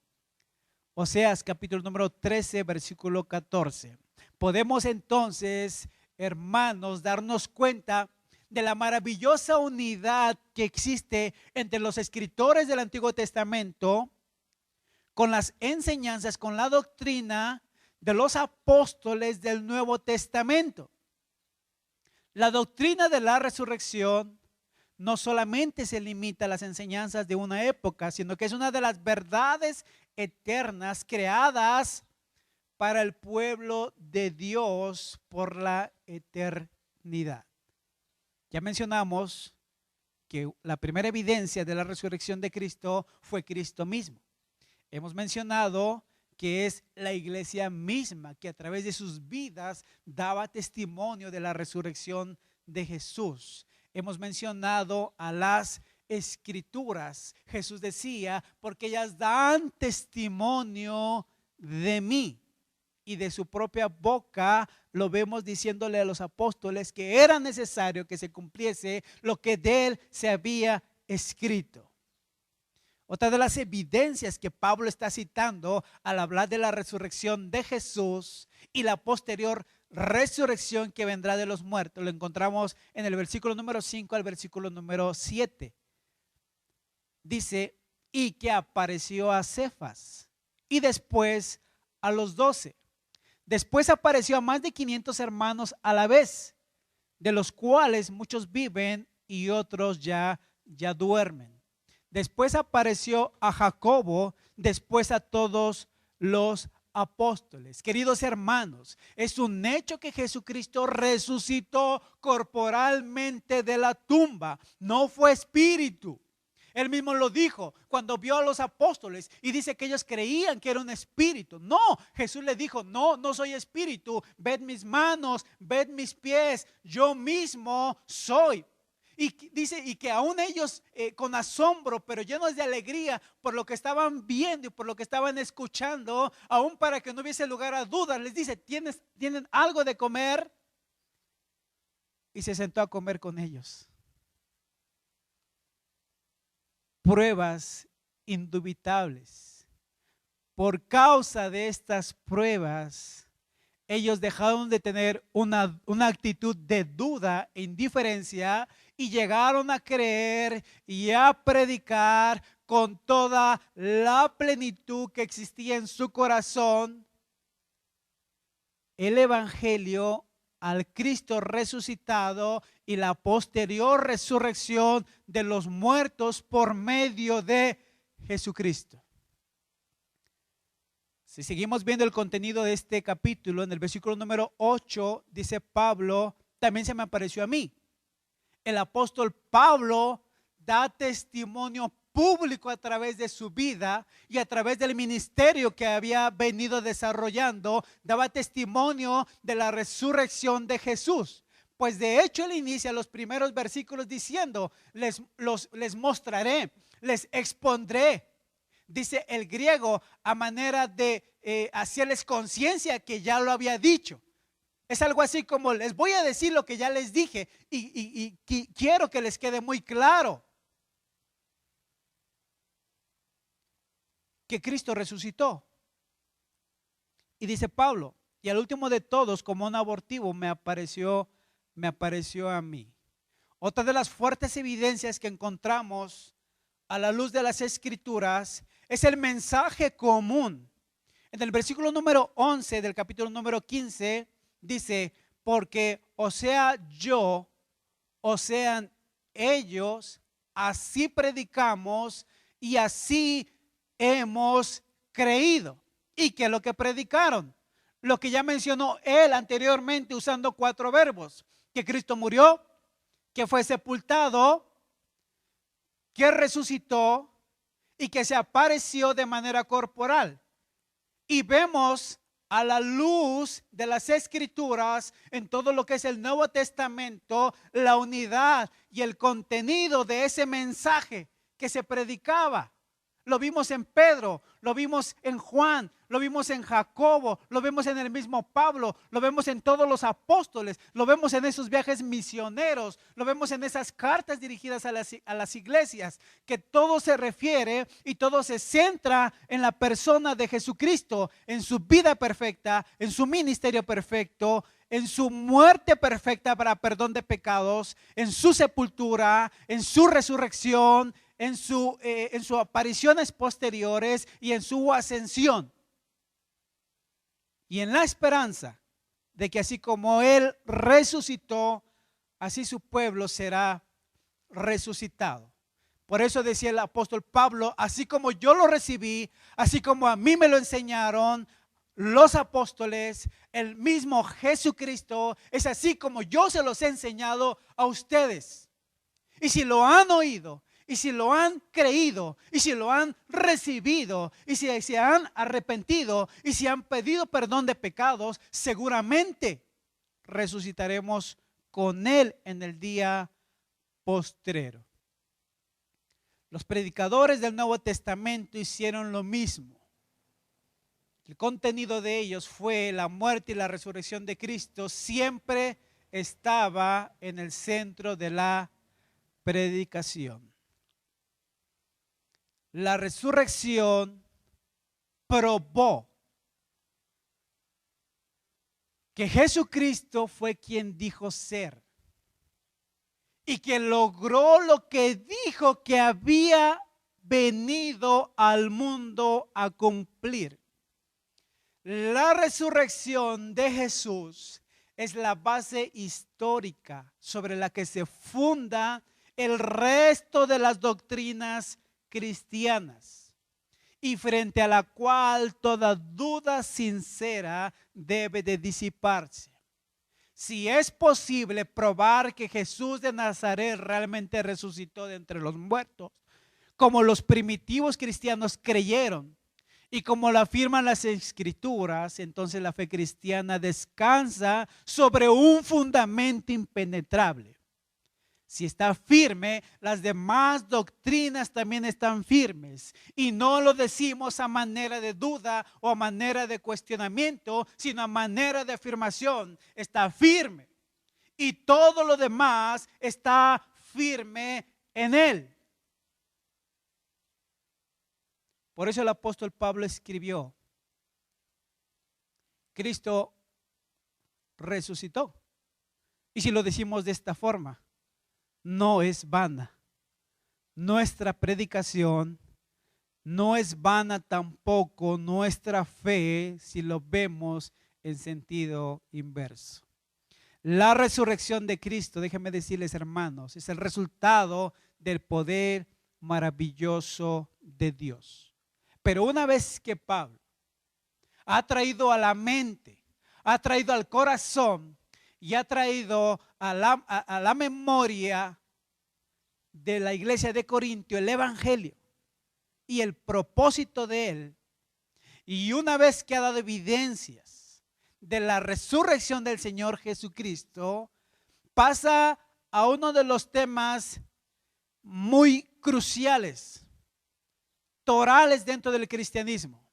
[SPEAKER 1] Oseas capítulo número 13, versículo 14. Podemos entonces, hermanos, darnos cuenta de la maravillosa unidad que existe entre los escritores del Antiguo Testamento con las enseñanzas, con la doctrina de los apóstoles del Nuevo Testamento. La doctrina de la resurrección no solamente se limita a las enseñanzas de una época, sino que es una de las verdades eternas creadas para el pueblo de Dios por la eternidad. Ya mencionamos que la primera evidencia de la resurrección de Cristo fue Cristo mismo. Hemos mencionado que es la iglesia misma que a través de sus vidas daba testimonio de la resurrección de Jesús. Hemos mencionado a las escrituras. Jesús decía: porque ellas dan testimonio de mí. Y de su propia boca lo vemos diciéndole a los apóstoles que era necesario que se cumpliese lo que de él se había escrito. Otra de las evidencias que Pablo está citando al hablar de la resurrección de Jesús y la posterior resurrección que vendrá de los muertos, lo encontramos en el versículo número 5 al versículo número 7. Dice: y que apareció a Cefas y después a los 12. Después apareció a más de 500 hermanos a la vez, de los cuales muchos viven y otros ya duermen. Después apareció a Jacobo, después a todos los apóstoles. Queridos hermanos, es un hecho que Jesucristo resucitó corporalmente de la tumba, no fue espíritu. Él mismo lo dijo cuando vio a los apóstoles y dice que ellos creían que era un espíritu. No, Jesús le dijo: no, no soy espíritu, ved mis manos, ved mis pies, yo mismo soy. Y dice, y que aún ellos con asombro, pero llenos de alegría por lo que estaban viendo y por lo que estaban escuchando, aún para que no hubiese lugar a dudas, les dice: ¿tienen algo de comer? Y se sentó a comer con ellos. Pruebas indubitables. Por causa de estas pruebas, ellos dejaron de tener una actitud de duda e indiferencia y llegaron a creer y a predicar con toda la plenitud que existía en su corazón el evangelio al Cristo resucitado y la posterior resurrección de los muertos por medio de Jesucristo. Si seguimos viendo el contenido de este capítulo, en el versículo número 8 dice Pablo: también se me apareció a mí. El apóstol Pablo da testimonio público a través de su vida y a través del ministerio que había venido desarrollando, daba testimonio de la resurrección de Jesús. Pues de hecho él inicia los primeros versículos diciendo: les mostraré, les expondré. Dice el griego a manera de hacerles conciencia que ya lo había dicho. Es algo así como: les voy a decir lo que ya les dije y quiero que les quede muy claro. que Cristo resucitó. Y dice Pablo, y al último de todos, como un abortivo, me apareció a mí. Otra de las fuertes evidencias que encontramos a la luz de las Escrituras es el mensaje común. En el versículo número 11 del capítulo número 15 dice, porque o sea yo, o sean ellos, así predicamos y así hemos creído. ¿Y qué es lo que predicaron? Lo que ya mencionó él anteriormente usando 4 verbos. Que Cristo murió, que fue sepultado, que resucitó y que se apareció de manera corporal. Y vemos a la luz de las Escrituras en todo lo que es el Nuevo Testamento, la unidad y el contenido de ese mensaje que se predicaba. Lo vimos en Pedro, lo vimos en Juan, lo vimos en Jacobo, lo vemos en el mismo Pablo, lo vemos en todos los apóstoles, lo vemos en esos viajes misioneros, lo vemos en esas cartas dirigidas a las iglesias, que todo se refiere y todo se centra en la persona de Jesucristo, en su vida perfecta, en su ministerio perfecto, en su muerte perfecta para perdón de pecados, en su sepultura, en su resurrección, en sus apariciones posteriores y en su ascensión. Y en la esperanza de que así como Él resucitó, así su pueblo será resucitado. Por eso decía el apóstol Pablo, así como yo lo recibí, así como a mí me lo enseñaron los apóstoles, el mismo Jesucristo, es así como yo se los he enseñado a ustedes. Y si lo han oído, y si lo han creído, y si lo han recibido, y si se han arrepentido, y si han pedido perdón de pecados, seguramente resucitaremos con Él en el día postrero. Los predicadores del Nuevo Testamento hicieron lo mismo. El contenido de ellos fue la muerte y la resurrección de Cristo. Siempre estaba en el centro de la predicación. La resurrección probó que Jesucristo fue quien dijo ser y que logró lo que dijo que había venido al mundo a cumplir. La resurrección de Jesús es la base histórica sobre la que se funda el resto de las doctrinas cristianas y frente a la cual toda duda sincera debe de disiparse. Si es posible probar que Jesús de Nazaret realmente resucitó de entre los muertos, como los primitivos cristianos creyeron y como lo afirman las Escrituras, entonces la fe cristiana descansa sobre un fundamento impenetrable. Si está firme, las demás doctrinas también están firmes. Y no lo decimos a manera de duda o a manera de cuestionamiento, sino a manera de afirmación. Está firme. Y todo lo demás está firme en Él. Por eso el apóstol Pablo escribió, Cristo resucitó. Y si lo decimos de esta forma, no es vana. Nuestra predicación no es vana tampoco nuestra fe si lo vemos en sentido inverso. La resurrección de Cristo, déjenme decirles hermanos, es el resultado del poder maravilloso de Dios. Pero una vez que Pablo ha traído a la mente, ha traído al corazón y ha traído a la memoria de la iglesia de Corintio el evangelio y el propósito de él, y una vez que ha dado evidencias de la resurrección del Señor Jesucristo, pasa a uno de los temas muy cruciales, torales dentro del cristianismo.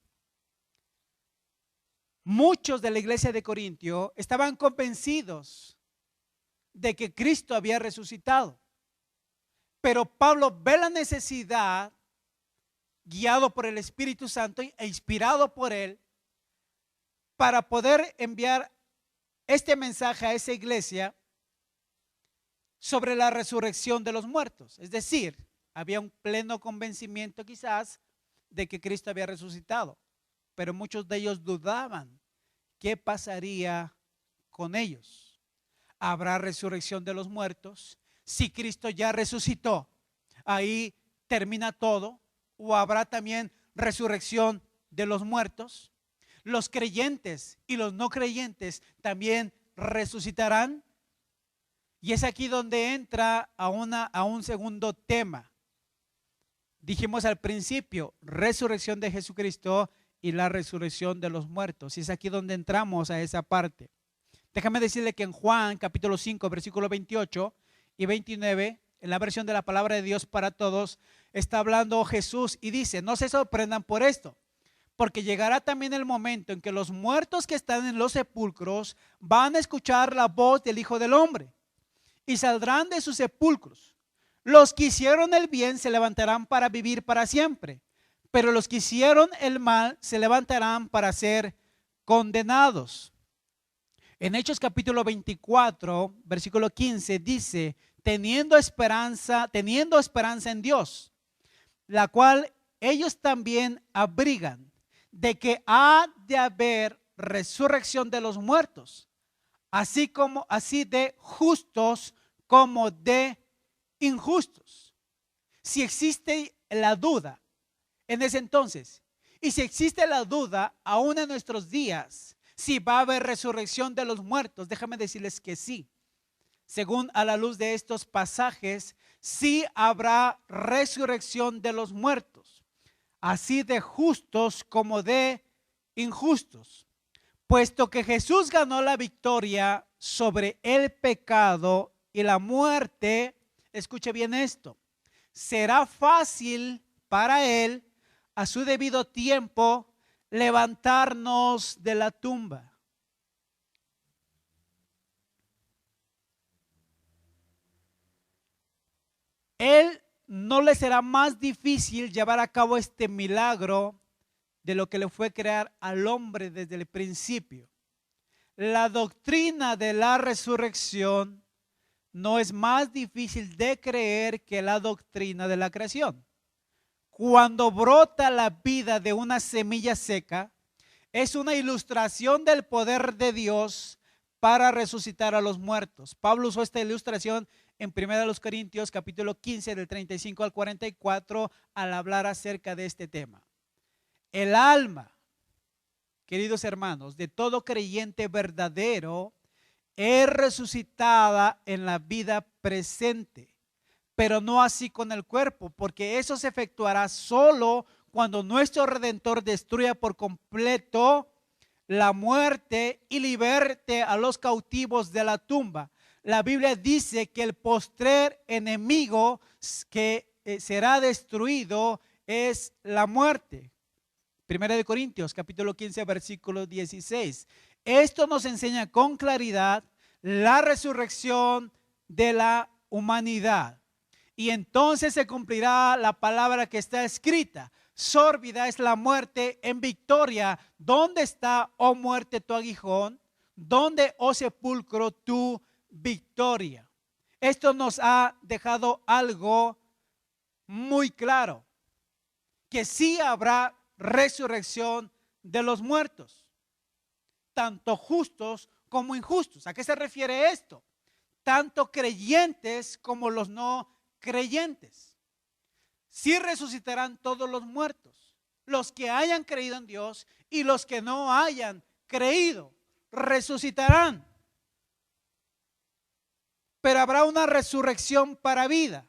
[SPEAKER 1] Muchos de la iglesia de Corintio estaban convencidos de que Cristo había resucitado. Pero Pablo ve la necesidad guiado por el Espíritu Santo e inspirado por Él, para poder enviar este mensaje a esa iglesia sobre la resurrección de los muertos. Es decir, había un pleno convencimiento quizás de que Cristo había resucitado, pero muchos de ellos dudaban qué pasaría con ellos. ¿Habrá resurrección de los muertos? Si Cristo ya resucitó, ahí termina todo. ¿O habrá también resurrección de los muertos? ¿Los creyentes y los no creyentes también resucitarán? Y es aquí donde entra a un segundo tema. Dijimos al principio, resurrección de Jesucristo y la resurrección de los muertos. Y es aquí donde entramos a esa parte. Déjame decirle que en Juan capítulo 5, versículo 28 y 29, en la versión de la palabra de Dios para todos, está hablando Jesús y dice: no se sorprendan por esto, porque llegará también el momento en que los muertos que están en los sepulcros van a escuchar la voz del Hijo del Hombre y saldrán de sus sepulcros. Los que hicieron el bien se levantarán para vivir para siempre, pero los que hicieron el mal se levantarán para ser condenados. En Hechos capítulo 24, versículo 15 dice: teniendo esperanza en Dios, la cual ellos también abrigan, de que ha de haber resurrección de los muertos, así de justos como de injustos. Si existe la duda en ese entonces, y si existe la duda aún en nuestros días, si va a haber resurrección de los muertos, déjame decirles que sí. Según a la luz de estos pasajes, sí habrá resurrección de los muertos, así de justos como de injustos. Puesto que Jesús ganó la victoria sobre el pecado y la muerte, escuche bien esto, será fácil para Él a su debido tiempo levantarnos de la tumba. Él no le será más difícil llevar a cabo este milagro de lo que le fue crear al hombre desde el principio. La doctrina de la resurrección no es más difícil de creer que la doctrina de la creación. Cuando brota la vida de una semilla seca, es una ilustración del poder de Dios para resucitar a los muertos. Pablo usó esta ilustración en 1 Corintios capítulo 15 del 35 al 44 al hablar acerca de este tema. El alma, queridos hermanos, de todo creyente verdadero es resucitada en la vida presente, pero no así con el cuerpo, porque eso se efectuará solo cuando nuestro Redentor destruya por completo la muerte y liberte a los cautivos de la tumba. La Biblia dice que el postrer enemigo que será destruido es la muerte. 1 Corintios capítulo 15 versículo 16. Esto nos enseña con claridad la resurrección de la humanidad. Y entonces se cumplirá la palabra que está escrita: sórbida es la muerte en victoria. ¿Dónde está, oh muerte, tu aguijón? ¿Dónde, oh sepulcro, tu victoria? Esto nos ha dejado algo muy claro, que sí habrá resurrección de los muertos, tanto justos como injustos. ¿A qué se refiere esto? Tanto creyentes como los no creyentes. Sí resucitarán todos los muertos, los que hayan creído en Dios y los que no hayan creído, resucitarán. Pero habrá una resurrección para vida.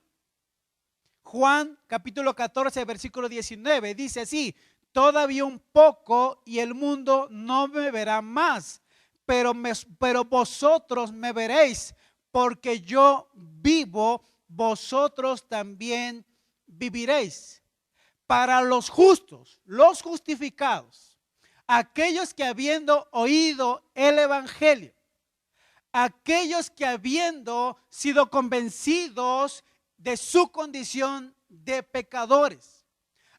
[SPEAKER 1] Juan capítulo 14 versículo 19 dice así: todavía un poco y el mundo no me verá más, pero vosotros me veréis, porque yo vivo, vosotros también viviréis. Para los justos, los justificados, aquellos que habiendo oído el evangelio, aquellos que habiendo sido convencidos de su condición de pecadores,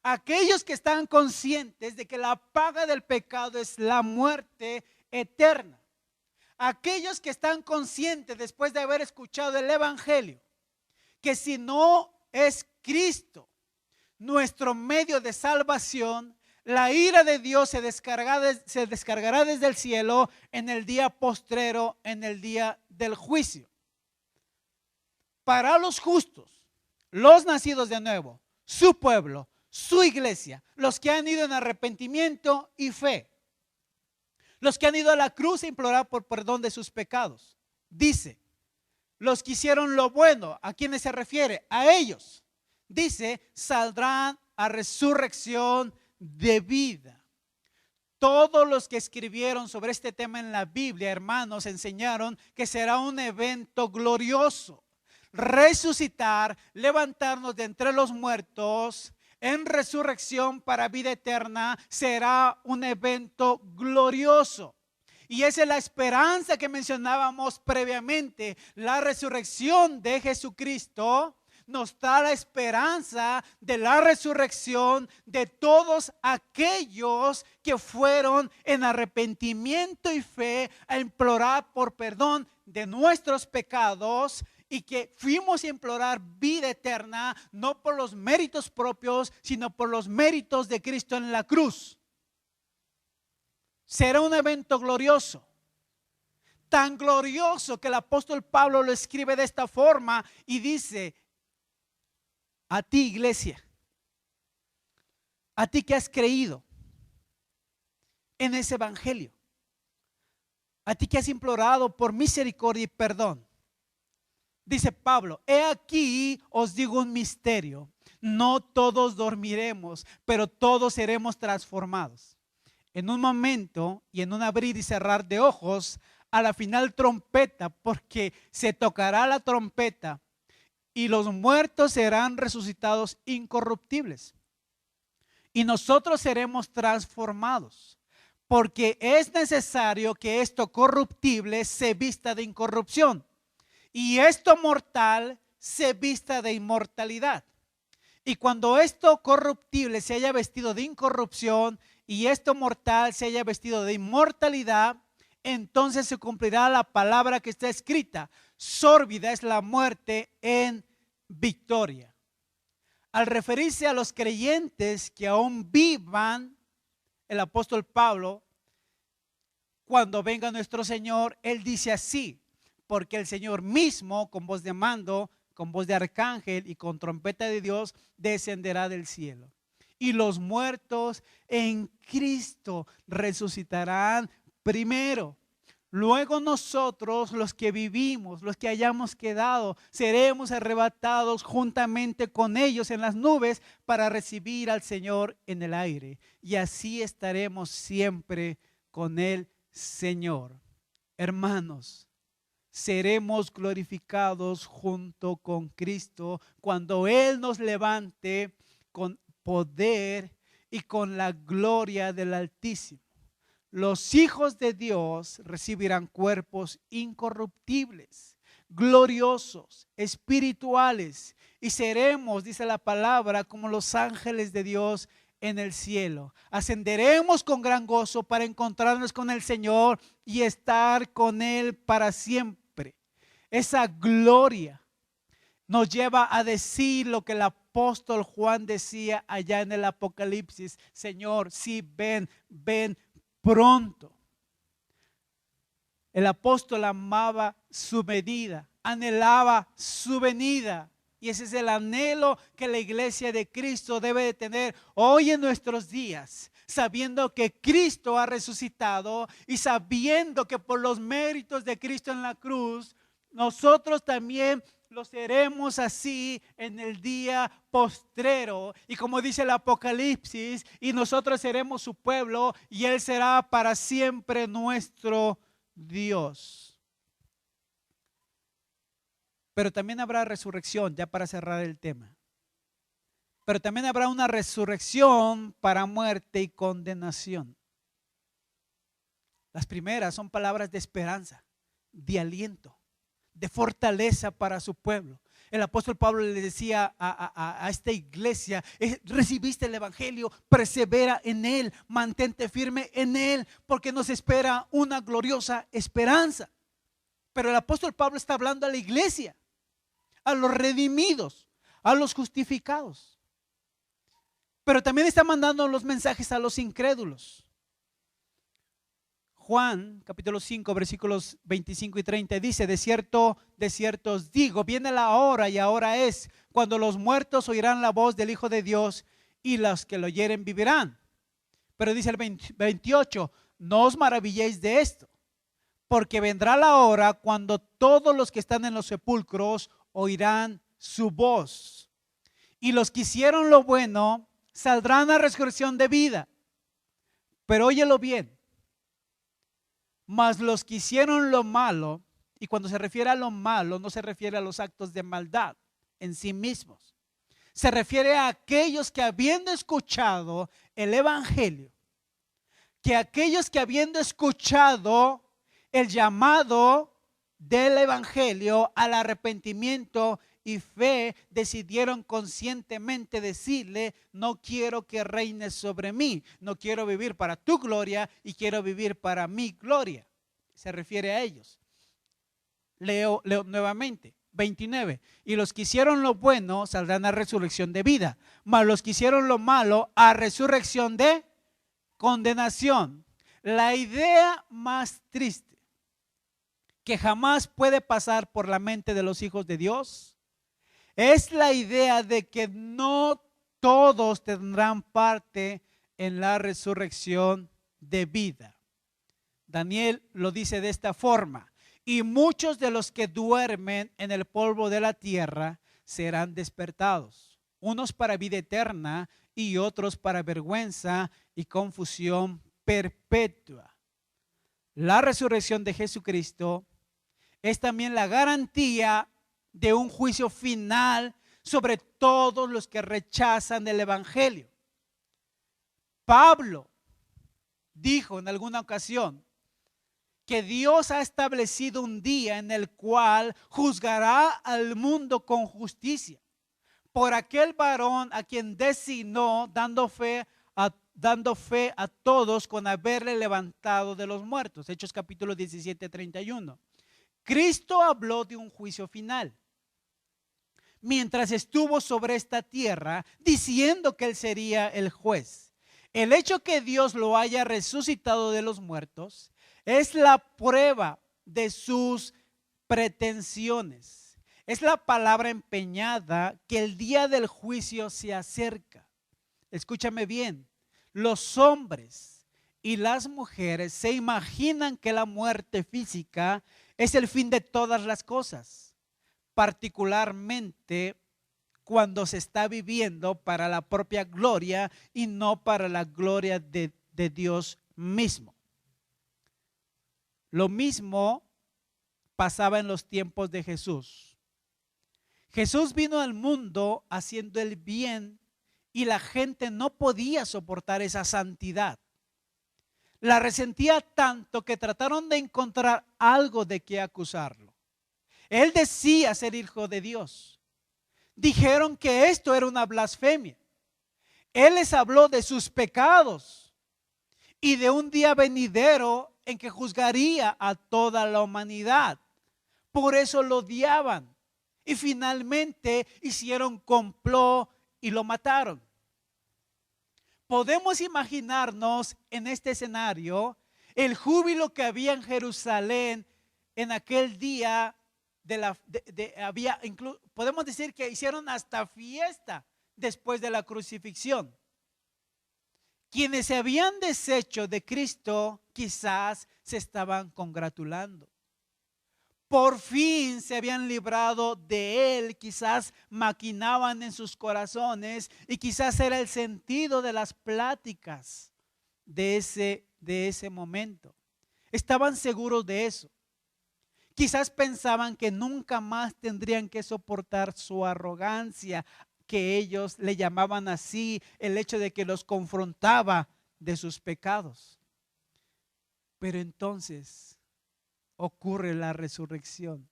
[SPEAKER 1] Aquellos que están conscientes de que la paga del pecado es la muerte eterna. Aquellos que están conscientes después de haber escuchado el evangelio, que si no es Cristo nuestro medio de salvación, la ira de Dios se descargará desde el cielo en el día postrero, en el día del juicio. Para los justos, los nacidos de nuevo, su pueblo, su iglesia, los que han ido en arrepentimiento y fe, los que han ido a la cruz a implorar por perdón de sus pecados. Dice, los que hicieron lo bueno, ¿a quiénes se refiere? A ellos. Dice, saldrán a resurrección de vida. Todos los que escribieron sobre este tema en la Biblia, hermanos, enseñaron que será un evento glorioso. Resucitar, levantarnos de entre los muertos en resurrección para vida eterna será un evento glorioso. Y esa es la esperanza que mencionábamos previamente. La resurrección de Jesucristo nos da la esperanza de la resurrección de todos aquellos que fueron en arrepentimiento y fe a implorar por perdón de nuestros pecados, y que fuimos a implorar vida eterna, no por los méritos propios, sino por los méritos de Cristo en la cruz. Será un evento glorioso, tan glorioso que el apóstol Pablo lo escribe de esta forma y dice: a ti, iglesia, a ti que has creído en ese evangelio, a ti que has implorado por misericordia y perdón, dice Pablo, he aquí os digo un misterio, no todos dormiremos, pero todos seremos transformados. En un momento y en un abrir y cerrar de ojos, a la final trompeta, porque se tocará la trompeta y los muertos serán resucitados incorruptibles. Y nosotros seremos transformados, porque es necesario que esto corruptible se vista de incorrupción y esto mortal se vista de inmortalidad. Y cuando esto corruptible se haya vestido de incorrupción y esto mortal se haya vestido de inmortalidad, entonces se cumplirá la palabra que está escrita: sórbida es la muerte en victoria. Al referirse a los creyentes que aún vivan, el apóstol Pablo, cuando venga nuestro Señor, él dice así: porque el Señor mismo, con voz de mando, con voz de arcángel y con trompeta de Dios, descenderá del cielo. Y los muertos en Cristo resucitarán primero. Luego nosotros, los que vivimos, los que hayamos quedado, seremos arrebatados juntamente con ellos en las nubes para recibir al Señor en el aire. Y así estaremos siempre con el Señor. Hermanos, seremos glorificados junto con Cristo cuando Él nos levante con poder y con la gloria del Altísimo. Los hijos de Dios recibirán cuerpos incorruptibles, gloriosos, espirituales, y seremos, dice la palabra, como los ángeles de Dios en el cielo. Ascenderemos con gran gozo para encontrarnos con el Señor y estar con Él para siempre. Esa gloria nos lleva a decir lo que el apóstol Juan decía allá en el Apocalipsis: Señor, sí, ven pronto. El apóstol amaba su venida, anhelaba su venida. Y ese es el anhelo que la iglesia de Cristo debe de tener hoy en nuestros días, sabiendo que Cristo ha resucitado y sabiendo que por los méritos de Cristo en la cruz, nosotros también lo seremos así en el día postrero. Y como dice el Apocalipsis, y nosotros seremos su pueblo y Él será para siempre nuestro Dios. Pero también habrá resurrección, ya para cerrar el tema. Pero también habrá una resurrección para muerte y condenación. Las primeras son palabras de esperanza, de aliento, de fortaleza para su pueblo. El apóstol Pablo le decía a esta iglesia: recibiste el evangelio, persevera en él, mantente firme en él, porque nos espera una gloriosa esperanza. Pero el apóstol Pablo está hablando a la iglesia, a los redimidos, a los justificados. Pero también está mandando los mensajes a los incrédulos. Juan capítulo 5 versículos 25 y 30 dice: de cierto os digo, viene la hora y ahora es, cuando los muertos oirán la voz del Hijo de Dios, y los que lo oyeren vivirán. Pero dice el 28: no os maravilléis de esto, porque vendrá la hora cuando todos los que están en los sepulcros oirán su voz, y los que hicieron lo bueno saldrán a resurrección de vida. Pero óyelo bien: mas los que hicieron lo malo, y cuando se refiere a lo malo no se refiere a los actos de maldad en sí mismos, se refiere a aquellos que, habiendo escuchado el evangelio, que aquellos que habiendo escuchado el llamado del evangelio al arrepentimiento y fe, decidieron conscientemente decirle: no quiero que reines sobre mí, no quiero vivir para tu gloria y quiero vivir para mi gloria. Se refiere a ellos. Leo nuevamente, 29: y los que hicieron lo bueno saldrán a resurrección de vida, mas los que hicieron lo malo a resurrección de condenación. La idea más triste que jamás puede pasar por la mente de los hijos de Dios es la idea de que no todos tendrán parte en la resurrección de vida. Daniel lo dice de esta forma: y muchos de los que duermen en el polvo de la tierra serán despertados, unos para vida eterna y otros para vergüenza y confusión perpetua. La resurrección de Jesucristo es también la garantía de un juicio final sobre todos los que rechazan el evangelio. Pablo dijo en alguna ocasión que Dios ha establecido un día en el cual juzgará al mundo con justicia por aquel varón a quien designó, dando fe a todos con haberle levantado de los muertos. Hechos capítulo 17, 31. Cristo habló de un juicio final mientras estuvo sobre esta tierra, diciendo que él sería el juez. El hecho que Dios lo haya resucitado de los muertos es la prueba de sus pretensiones. Es la palabra empeñada que el día del juicio se acerca. Escúchame bien: los hombres y las mujeres se imaginan que la muerte física es el fin de todas las cosas, particularmente cuando se está viviendo para la propia gloria y no para la gloria de Dios mismo. Lo mismo pasaba en los tiempos de Jesús. Jesús vino al mundo haciendo el bien y la gente no podía soportar esa santidad. La resentía tanto que trataron de encontrar algo de qué acusarlo. Él decía ser hijo de Dios. Dijeron que esto era una blasfemia. Él les habló de sus pecados y de un día venidero en que juzgaría a toda la humanidad. Por eso lo odiaban y finalmente hicieron complot y lo mataron. Podemos imaginarnos en este escenario el júbilo que había en Jerusalén en aquel día. Podemos decir que hicieron hasta fiesta después de la crucifixión. Quienes se habían deshecho de Cristo quizás se estaban congratulando. Por fin se habían librado de él, quizás maquinaban en sus corazones y quizás era el sentido de las pláticas de ese momento. Estaban seguros de eso. Quizás pensaban que nunca más tendrían que soportar su arrogancia, que ellos le llamaban así, el hecho de que los confrontaba de sus pecados. Pero entonces ocurre la resurrección.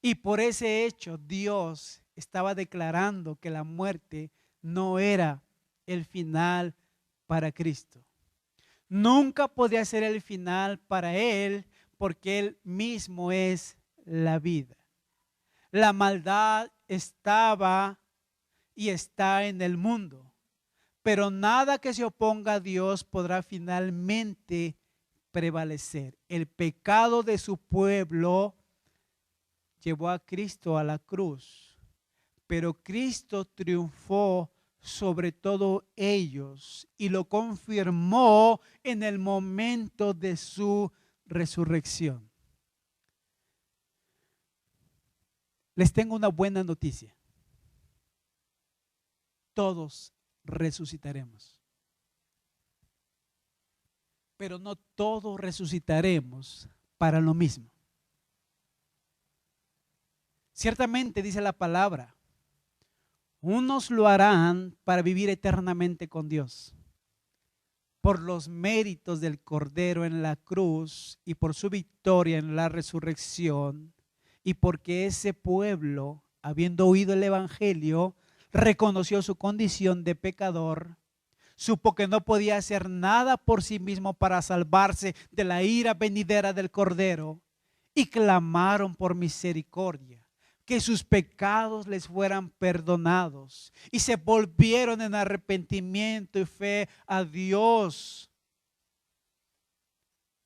[SPEAKER 1] Y por ese hecho Dios estaba declarando que la muerte no era el final para Cristo. Nunca podía ser el final para Él porque Él mismo es la vida. La maldad estaba y está en el mundo, pero nada que se oponga a Dios podrá finalmente prevalecer. El pecado de su pueblo llevó a Cristo a la cruz, pero Cristo triunfó sobre todo ellos y lo confirmó en el momento de su resurrección. Les tengo una buena noticia. Todos resucitaremos. Pero no todos resucitaremos para lo mismo. Ciertamente dice la palabra, unos lo harán para vivir eternamente con Dios, por los méritos del Cordero en la cruz y por su victoria en la resurrección, y porque ese pueblo, habiendo oído el Evangelio, reconoció su condición de pecador, supo que no podía hacer nada por sí mismo para salvarse de la ira venidera del Cordero, y clamaron por misericordia, que sus pecados les fueran perdonados, y se volvieron en arrepentimiento y fe a Dios,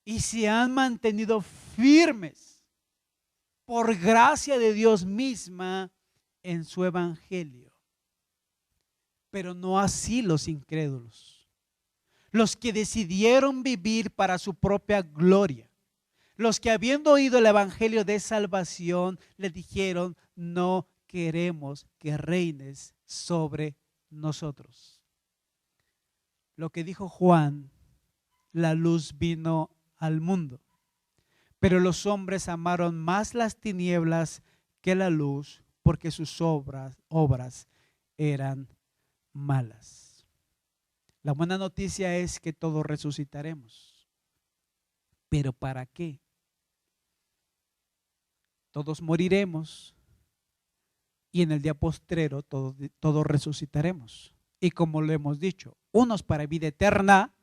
[SPEAKER 1] y se han mantenido firmes por gracia de Dios misma en su evangelio. Pero no así los incrédulos, los que decidieron vivir para su propia gloria. Los que habiendo oído el evangelio de salvación le dijeron, no queremos que reines sobre nosotros. Lo que dijo Juan, la luz vino al mundo, pero los hombres amaron más las tinieblas que la luz porque sus obras eran malas. La buena noticia es que todos resucitaremos. ¿Pero para qué? Todos moriremos y en el día postrero todos resucitaremos. Y como lo hemos dicho, unos para vida eterna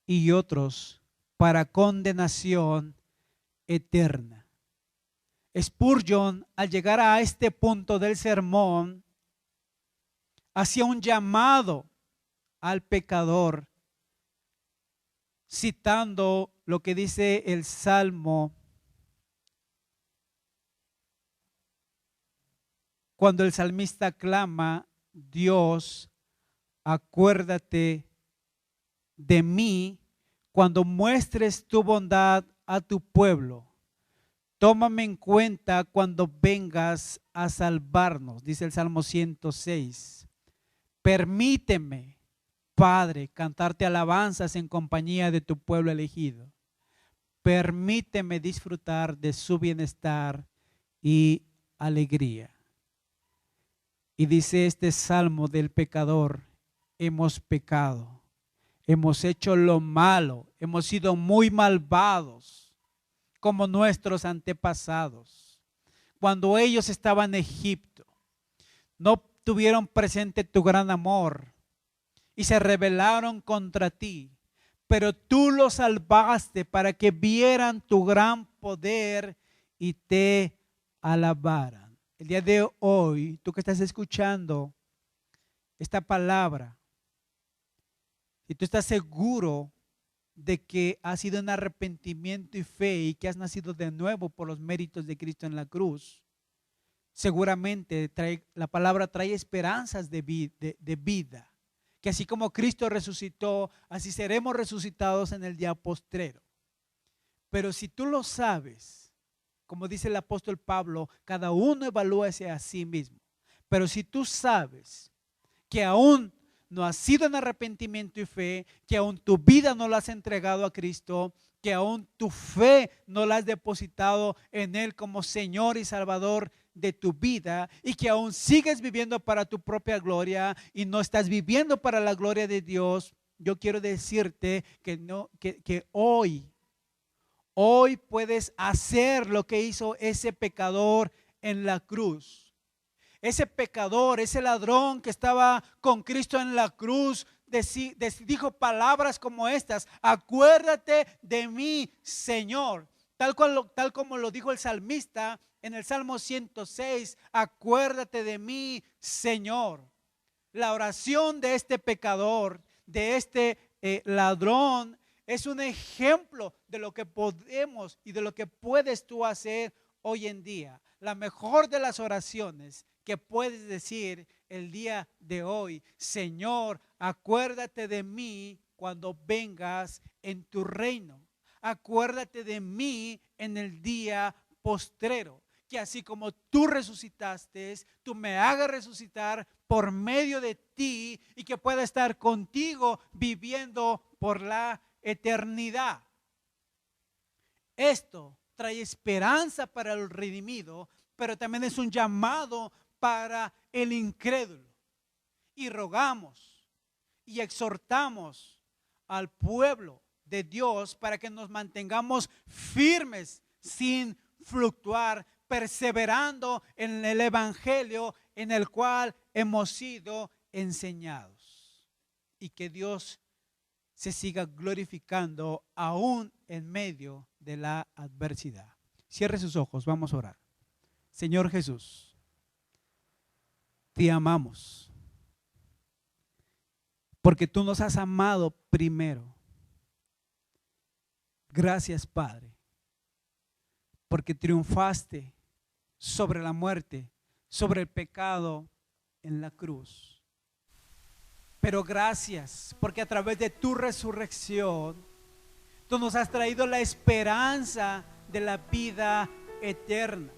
[SPEAKER 1] y otros para condenación eterna. Spurgeon, al llegar a este punto del sermón, hacía un llamado al pecador, citando lo que dice el Salmo, cuando el salmista clama, Dios, acuérdate de mí cuando muestres tu bondad a tu pueblo. Tómame en cuenta cuando vengas a salvarnos, dice el Salmo 106. Permíteme, Padre, cantarte alabanzas en compañía de tu pueblo elegido. Permíteme disfrutar de su bienestar y alegría. Y dice este salmo del pecador, hemos pecado, hemos hecho lo malo, hemos sido muy malvados como nuestros antepasados. Cuando ellos estaban en Egipto, no tuvieron presente tu gran amor y se rebelaron contra ti, pero tú los salvaste para que vieran tu gran poder y te alabaran. El día de hoy, tú que estás escuchando esta palabra, si tú estás seguro de que has sido en arrepentimiento y fe y que has nacido de nuevo por los méritos de Cristo en la cruz, seguramente la palabra trae esperanzas de vida, que así como Cristo resucitó, así seremos resucitados en el día postrero. Pero si tú lo sabes, como dice el apóstol Pablo, cada uno evalúese a sí mismo. Pero si tú sabes que aún no has sido en arrepentimiento y fe, que aún tu vida no la has entregado a Cristo, que aún tu fe no la has depositado en Él como Señor y Salvador de tu vida, y que aún sigues viviendo para tu propia gloria y no estás viviendo para la gloria de Dios, yo quiero decirte que hoy Hoy puedes hacer lo que hizo ese pecador en la cruz. Ese pecador, ese ladrón que estaba con Cristo en la cruz, dijo palabras como estas: acuérdate de mí, Señor. Tal como lo dijo el salmista en el Salmo 106, acuérdate de mí, Señor. La oración de este pecador, de este ladrón, es un ejemplo de lo que podemos y de lo que puedes tú hacer hoy en día. La mejor de las oraciones que puedes decir el día de hoy: Señor, acuérdate de mí cuando vengas en tu reino. Acuérdate de mí en el día postrero. Que así como tú resucitaste, tú me hagas resucitar por medio de ti, y que pueda estar contigo viviendo por la eternidad. Esto trae esperanza para el redimido, pero también es un llamado para el incrédulo. Y rogamos y exhortamos al pueblo de Dios para que nos mantengamos firmes sin fluctuar, perseverando en el evangelio en el cual hemos sido enseñados. Y que Dios se siga glorificando aún en medio de la adversidad. Cierre sus ojos, vamos a orar. Señor Jesús, te amamos porque tú nos has amado primero. Gracias, Padre, porque triunfaste sobre la muerte, sobre el pecado en la cruz. Pero gracias porque a través de tu resurrección tú nos has traído la esperanza de la vida eterna.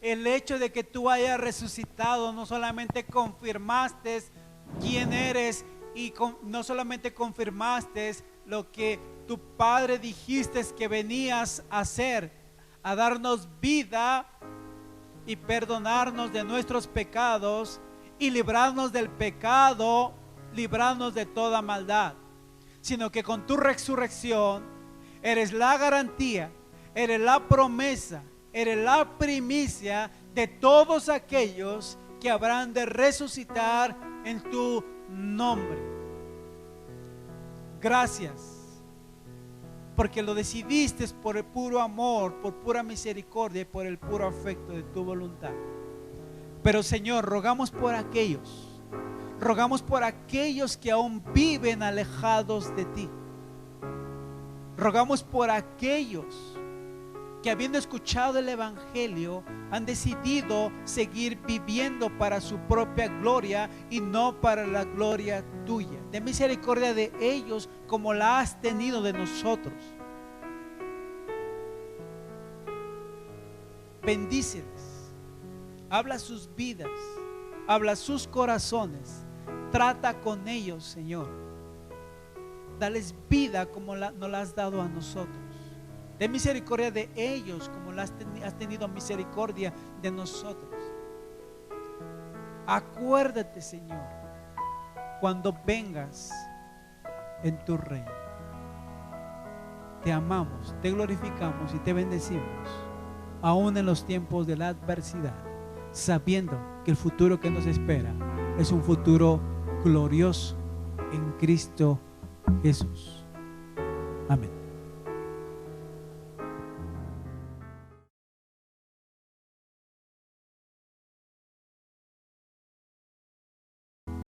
[SPEAKER 1] El hecho de que tú hayas resucitado no solamente confirmaste quién eres, y no solamente confirmaste lo que tu Padre dijiste que venías a hacer, a darnos vida y perdonarnos de nuestros pecados y librarnos del pecado, librarnos de toda maldad, sino que con tu resurrección eres la garantía, eres la promesa, eres la primicia de todos aquellos que habrán de resucitar en tu nombre. Gracias porque lo decidiste por el puro amor, por pura misericordia y por el puro afecto de tu voluntad. Pero Señor, rogamos por aquellos que aún viven alejados de ti. Rogamos por aquellos que, habiendo escuchado el evangelio, han decidido seguir viviendo para su propia gloria y no para la gloria tuya. Ten misericordia de ellos como la has tenido de nosotros. Bendíceles, habla sus vidas, habla sus corazones, trata con ellos, Señor. Dales vida como nos la has dado a nosotros. Ten misericordia de ellos como has tenido misericordia de nosotros. Acuérdate, Señor, cuando vengas en tu reino. Te amamos, te glorificamos y te bendecimos, aún en los tiempos de la adversidad, sabiendo que el futuro que nos espera es un futuro glorioso en Cristo Jesús. Amén.